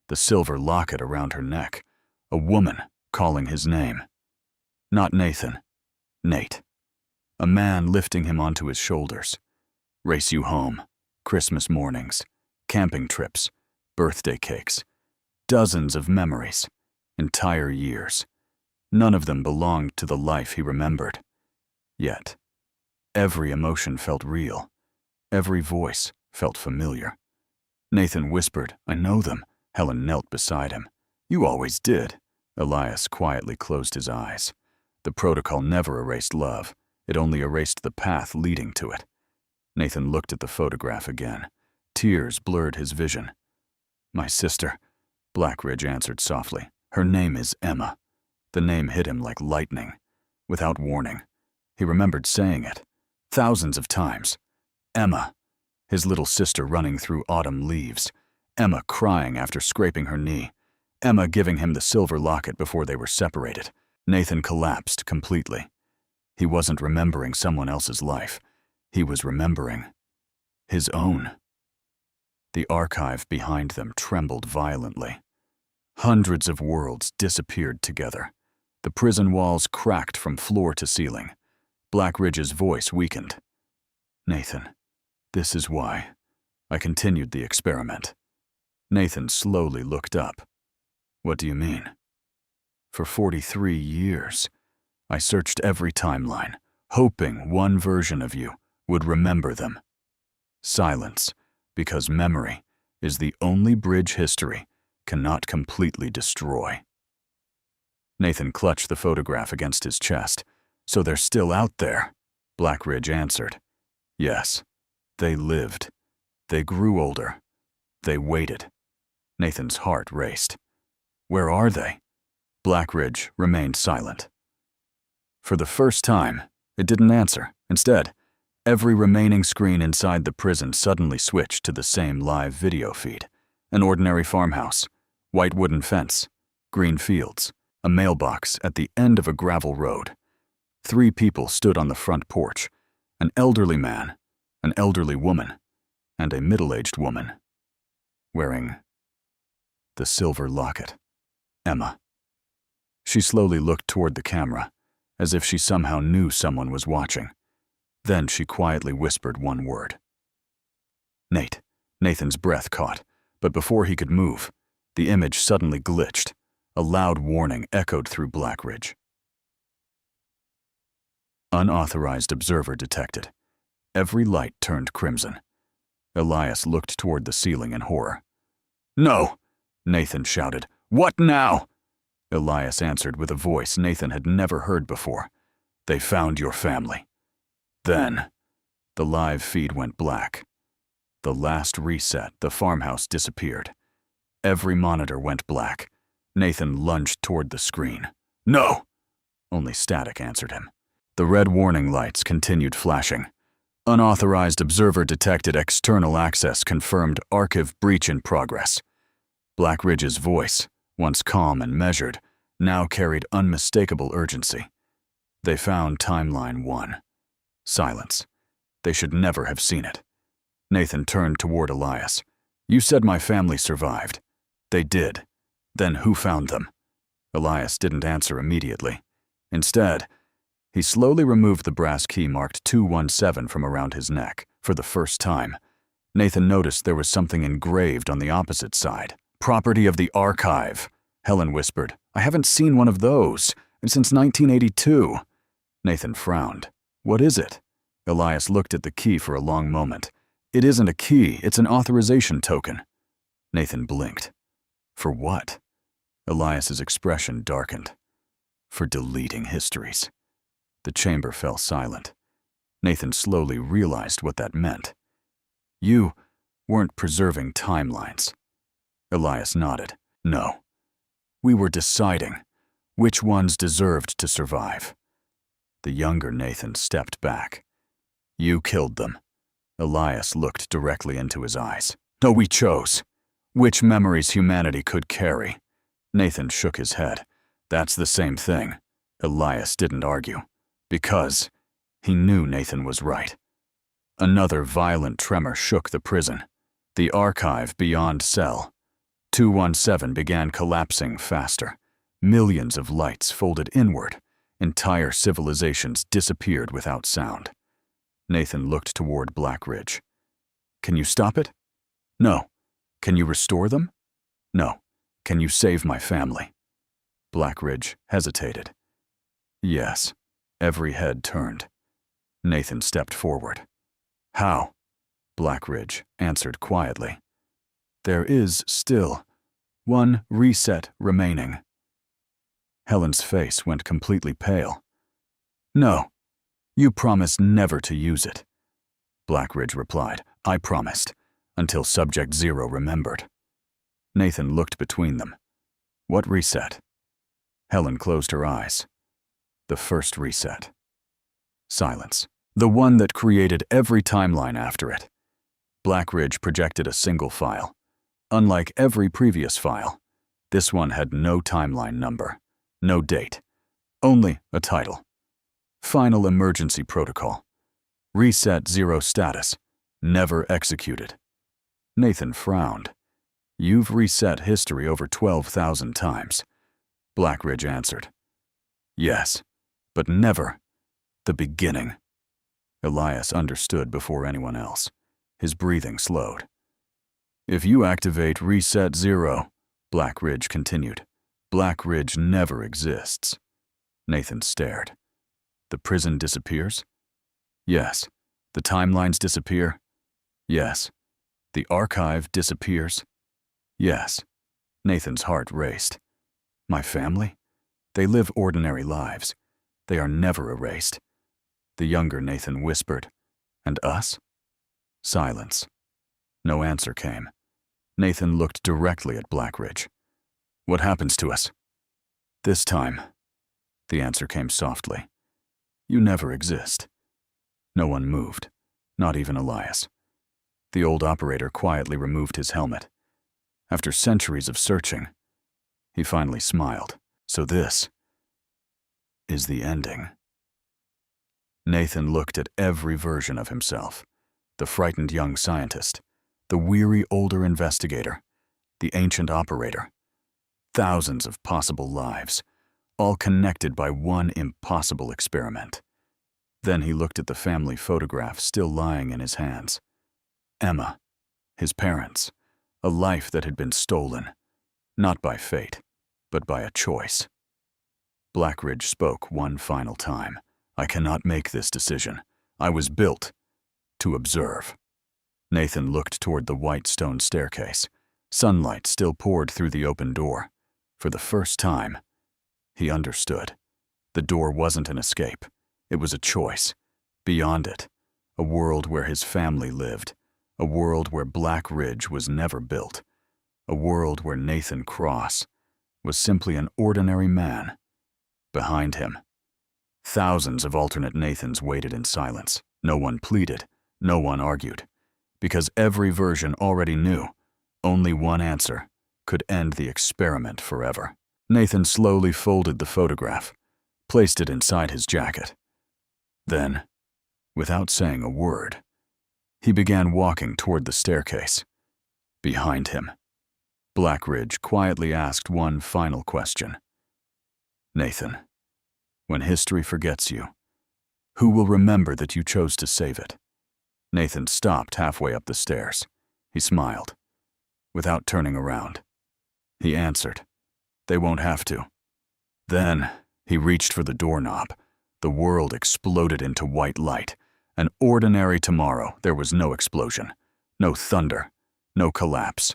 the silver locket around her neck, a woman calling his name. Not Nathan, Nate. A man lifting him onto his shoulders. Race you home, Christmas mornings, camping trips, birthday cakes. Dozens of memories, entire years. None of them belonged to the life he remembered. Yet, every emotion felt real. Every voice felt familiar. Nathan whispered, I know them. Helen knelt beside him. You always did. Elias quietly closed his eyes. The protocol never erased love. It only erased the path leading to it. Nathan looked at the photograph again. Tears blurred his vision. My sister, Blackridge answered softly. Her name is Emma. The name hit him like lightning. Without warning, he remembered saying it. Thousands of times. Emma. His little sister running through autumn leaves. Emma crying after scraping her knee. Emma giving him the silver locket before they were separated. Nathan collapsed completely. He wasn't remembering someone else's life. He was remembering his own. The archive behind them trembled violently. Hundreds of worlds disappeared together. The prison walls cracked from floor to ceiling. Blackridge's voice weakened. Nathan, this is why I continued the experiment. Nathan slowly looked up. What do you mean? For 43 years, I searched every timeline, hoping one version of you would remember them. Silence, because memory is the only bridge history cannot completely destroy. Nathan clutched the photograph against his chest. So they're still out there, Blackridge answered. Yes, they lived. They grew older. They waited. Nathan's heart raced. Where are they? Blackridge remained silent. For the first time, it didn't answer. Instead, every remaining screen inside the prison suddenly switched to the same live video feed. An ordinary farmhouse, white wooden fence, green fields, a mailbox at the end of a gravel road. 3 people stood on the front porch, an elderly man, an elderly woman, and a middle-aged woman, wearing the silver locket. Emma. She slowly looked toward the camera, as if she somehow knew someone was watching. Then she quietly whispered one word. Nate. Nathan's breath caught, but before he could move, the image suddenly glitched. A loud warning echoed through Blackridge. Unauthorized observer detected. Every light turned crimson. Elias looked toward the ceiling in horror. No! Nathan shouted. What now? Elias answered with a voice Nathan had never heard before. They found your family. Then, the live feed went black. The last reset, the farmhouse disappeared. Every monitor went black. Nathan lunged toward the screen. No! Only static answered him. The red warning lights continued flashing. Unauthorized observer detected external access confirmed archive breach in progress. Blackridge's voice, once calm and measured, now carried unmistakable urgency. They found timeline 1. Silence. They should never have seen it. Nathan turned toward Elias. You said my family survived. They did. Then who found them? Elias didn't answer immediately. Instead, he slowly removed the brass key marked 217 from around his neck. For the first time, Nathan noticed there was something engraved on the opposite side. Property of the archive, Helen whispered. I haven't seen one of those since 1982. Nathan frowned. What is it? Elias looked at the key for a long moment. It isn't a key, it's an authorization token. Nathan blinked. For what? Elias's expression darkened. For deleting histories. The chamber fell silent. Nathan slowly realized what that meant. You weren't preserving timelines. Elias nodded. No. We were deciding which ones deserved to survive. The younger Nathan stepped back. You killed them. Elias looked directly into his eyes. No, we chose. Which memories humanity could carry. Nathan shook his head. That's the same thing. Elias didn't argue. Because he knew Nathan was right. Another violent tremor shook the prison. The archive beyond cell. 217 began collapsing faster. Millions of lights folded inward. Entire civilizations disappeared without sound. Nathan looked toward Blackridge. Can you stop it? No. Can you restore them? No. Can you save my family? Blackridge hesitated. Yes. Every head turned. Nathan stepped forward. How? Blackridge answered quietly. There is still one reset remaining. Helen's face went completely pale. No, you promised never to use it. Blackridge replied, I promised, until Subject Zero remembered. Nathan looked between them. What reset? Helen closed her eyes. The first reset. Silence. The one that created every timeline after it. Blackridge projected a single file. Unlike every previous file, this one had no timeline number, no date, only a title. Final Emergency Protocol. Reset Zero status. Never executed. Nathan frowned. You've reset history over 12,000 times. Blackridge answered. Yes, but never the beginning. Elias understood before anyone else. His breathing slowed. If you activate Reset Zero, Blackridge continued, Blackridge never exists. Nathan stared. The prison disappears? Yes. The timelines disappear? Yes. The archive disappears? Yes. Nathan's heart raced. My family? They live ordinary lives. They are never erased. The younger Nathan whispered, And us? Silence. No answer came. Nathan looked directly at Blackridge. What happens to us? This time, the answer came softly. You never exist. No one moved, not even Elias. The old operator quietly removed his helmet. After centuries of searching, he finally smiled. So this is the ending. Nathan looked at every version of himself. The frightened young scientist, the weary older investigator, the ancient operator. Thousands of possible lives, all connected by one impossible experiment. Then he looked at the family photograph still lying in his hands. Emma, his parents, a life that had been stolen, not by fate, but by a choice. Blackridge spoke one final time. I cannot make this decision. I was built to observe. Nathan looked toward the white stone staircase. Sunlight still poured through the open door. For the first time, he understood. The door wasn't an escape. It was a choice. Beyond it, a world where his family lived. A world where Blackridge was never built. A world where Nathan Cross was simply an ordinary man. Behind him, thousands of alternate Nathans waited in silence. No one pleaded. No one argued. Because every version already knew only one answer could end the experiment forever. Nathan slowly folded the photograph, placed it inside his jacket. Then, without saying a word, He began walking toward the staircase. Behind him, Blackridge quietly asked one final question. Nathan, when history forgets you, who will remember that you chose to save it? Nathan stopped halfway up the stairs. He smiled, without turning around. He answered, "They won't have to." Then he reached for the doorknob. The world exploded into white light. An ordinary tomorrow. There was no explosion, no thunder, no collapse.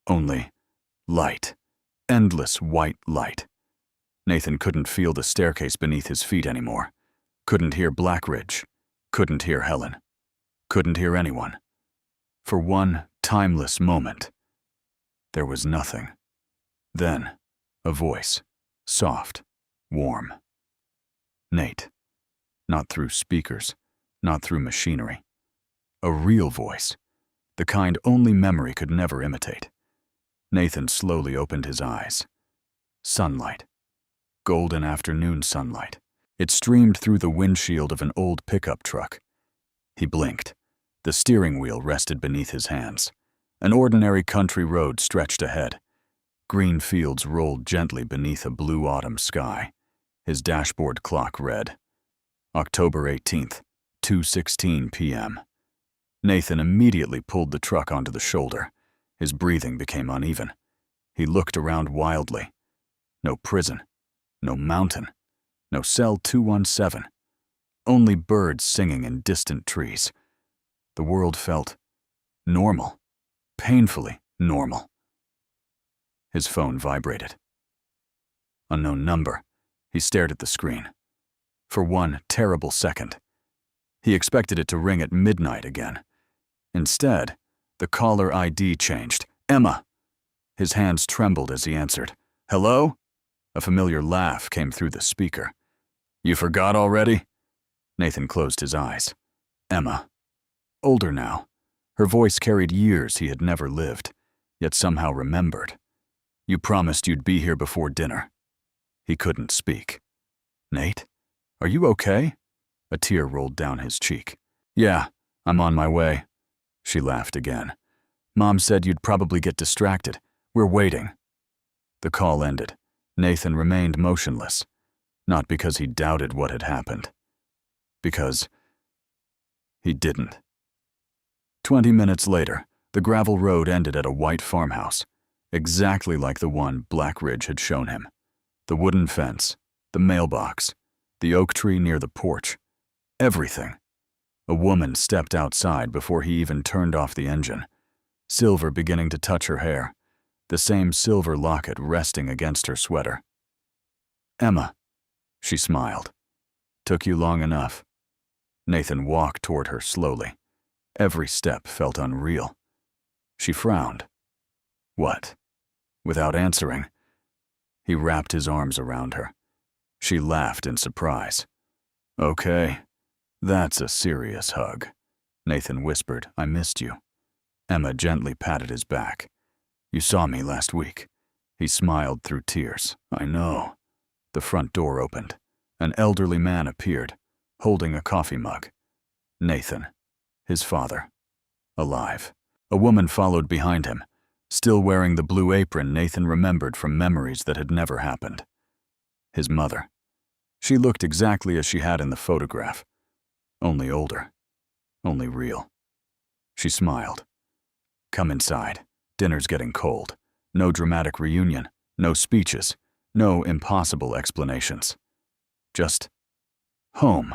Only light, endless white light. Nathan couldn't feel the staircase beneath his feet anymore. Couldn't hear Blackridge. Couldn't hear Helen. Couldn't hear anyone. For one timeless moment, there was nothing. Then, a voice, soft, warm. Nate. Not through speakers, not through machinery. A real voice, the kind only memory could never imitate. Nathan slowly opened his eyes. Sunlight. Golden afternoon sunlight. It streamed through the windshield of an old pickup truck. He blinked. The steering wheel rested beneath his hands. An ordinary country road stretched ahead. Green fields rolled gently beneath a blue autumn sky. His dashboard clock read, October 18th, 2:16 p.m. Nathan immediately pulled the truck onto the shoulder. His breathing became uneven. He looked around wildly. No prison, no mountain, no cell 217. Only birds singing in distant trees. The world felt normal, painfully normal. His phone vibrated. Unknown number. He stared at the screen. For one terrible second, he expected it to ring at midnight again. Instead, the caller ID changed. Emma. His hands trembled as he answered. Hello? A familiar laugh came through the speaker. You forgot already? Nathan closed his eyes. Emma. Older now. Her voice carried years he had never lived, yet somehow remembered. You promised you'd be here before dinner. He couldn't speak. Nate? Are you okay? A tear rolled down his cheek. Yeah, I'm on my way. She laughed again. Mom said you'd probably get distracted. We're waiting. The call ended. Nathan remained motionless. Not because he doubted what had happened. Because he didn't. 20 minutes later, the gravel road ended at a white farmhouse, exactly like the one Blackridge had shown him. The wooden fence, the mailbox, the oak tree near the porch. Everything. A woman stepped outside before he even turned off the engine. Silver beginning to touch her hair. The same silver locket resting against her sweater. Emma. She smiled. Took you long enough. Nathan walked toward her slowly. Every step felt unreal. She frowned. What? Without answering, he wrapped his arms around her. She laughed in surprise. Okay, that's a serious hug. Nathan whispered, I missed you. Emma gently patted his back. You saw me last week. He smiled through tears. I know. The front door opened. An elderly man appeared, holding a coffee mug. Nathan, his father, alive. A woman followed behind him, still wearing the blue apron Nathan remembered from memories that had never happened. His mother. She looked exactly as she had in the photograph. Only older. Only real. She smiled. Come inside. Dinner's getting cold. No dramatic reunion. No speeches. No impossible explanations. Just home.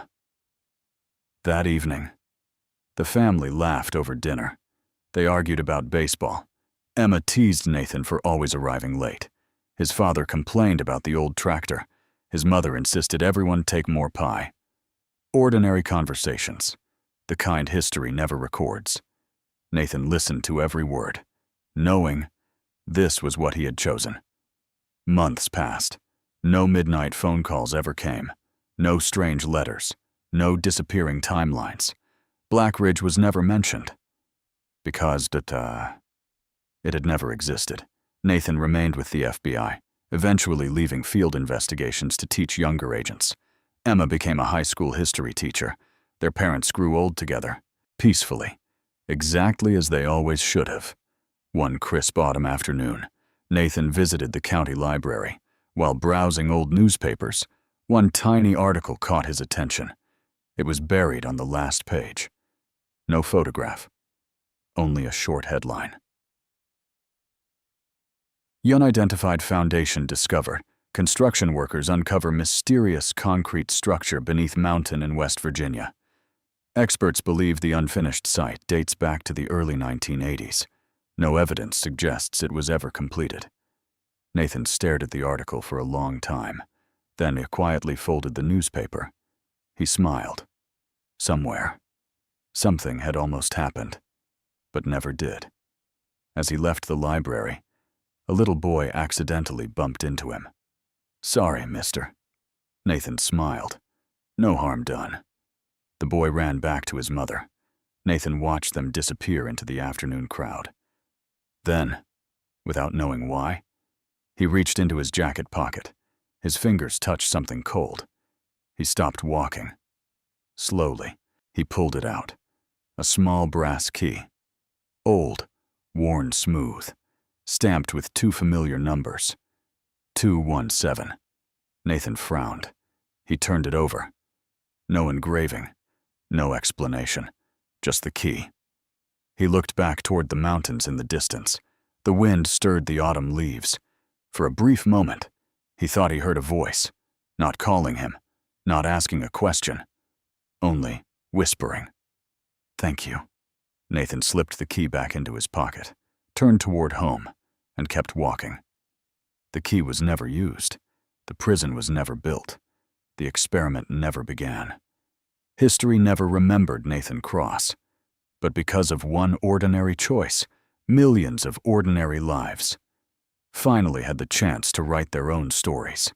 That evening, the family laughed over dinner. They argued about baseball. Emma teased Nathan for always arriving late. His father complained about the old tractor. His mother insisted everyone take more pie. Ordinary conversations, the kind history never records. Nathan listened to every word, knowing this was what he had chosen. Months passed. No midnight phone calls ever came. No strange letters. No disappearing timelines. Blackridge was never mentioned. Because it had never existed. Nathan remained with the FBI, eventually leaving field investigations to teach younger agents. Emma became a high school history teacher. Their parents grew old together, peacefully. exactly as they always should have. One crisp autumn afternoon, Nathan visited the county library. While browsing old newspapers, one tiny article caught his attention. It was buried on the last page. No photograph, only a short headline. Unidentified foundation discovered. Construction workers uncover mysterious concrete structure beneath mountain in West Virginia. Experts believe the unfinished site dates back to the early 1980s. No evidence suggests it was ever completed. Nathan stared at the article for a long time. Then he quietly folded the newspaper. He smiled. Somewhere, something had almost happened, but never did. As he left the library, a little boy accidentally bumped into him. "Sorry, mister." Nathan smiled. No harm done. The boy ran back to his mother. Nathan watched them disappear into the afternoon crowd. Then, without knowing why, he reached into his jacket pocket. His fingers touched something cold. He stopped walking. Slowly, he pulled it out. A small brass key. Old, worn smooth, stamped with two familiar numbers. 217. Nathan frowned. He turned it over. No engraving, no explanation, just the key. He looked back toward the mountains in the distance. The wind stirred the autumn leaves. For a brief moment, he thought he heard a voice, not calling him, not asking a question, only whispering. "Thank you." Nathan slipped the key back into his pocket, turned toward home, and kept walking. The key was never used. The prison was never built. The experiment never began. History never remembered Nathan Cross. But because of one ordinary choice, millions of ordinary lives finally had the chance to write their own stories.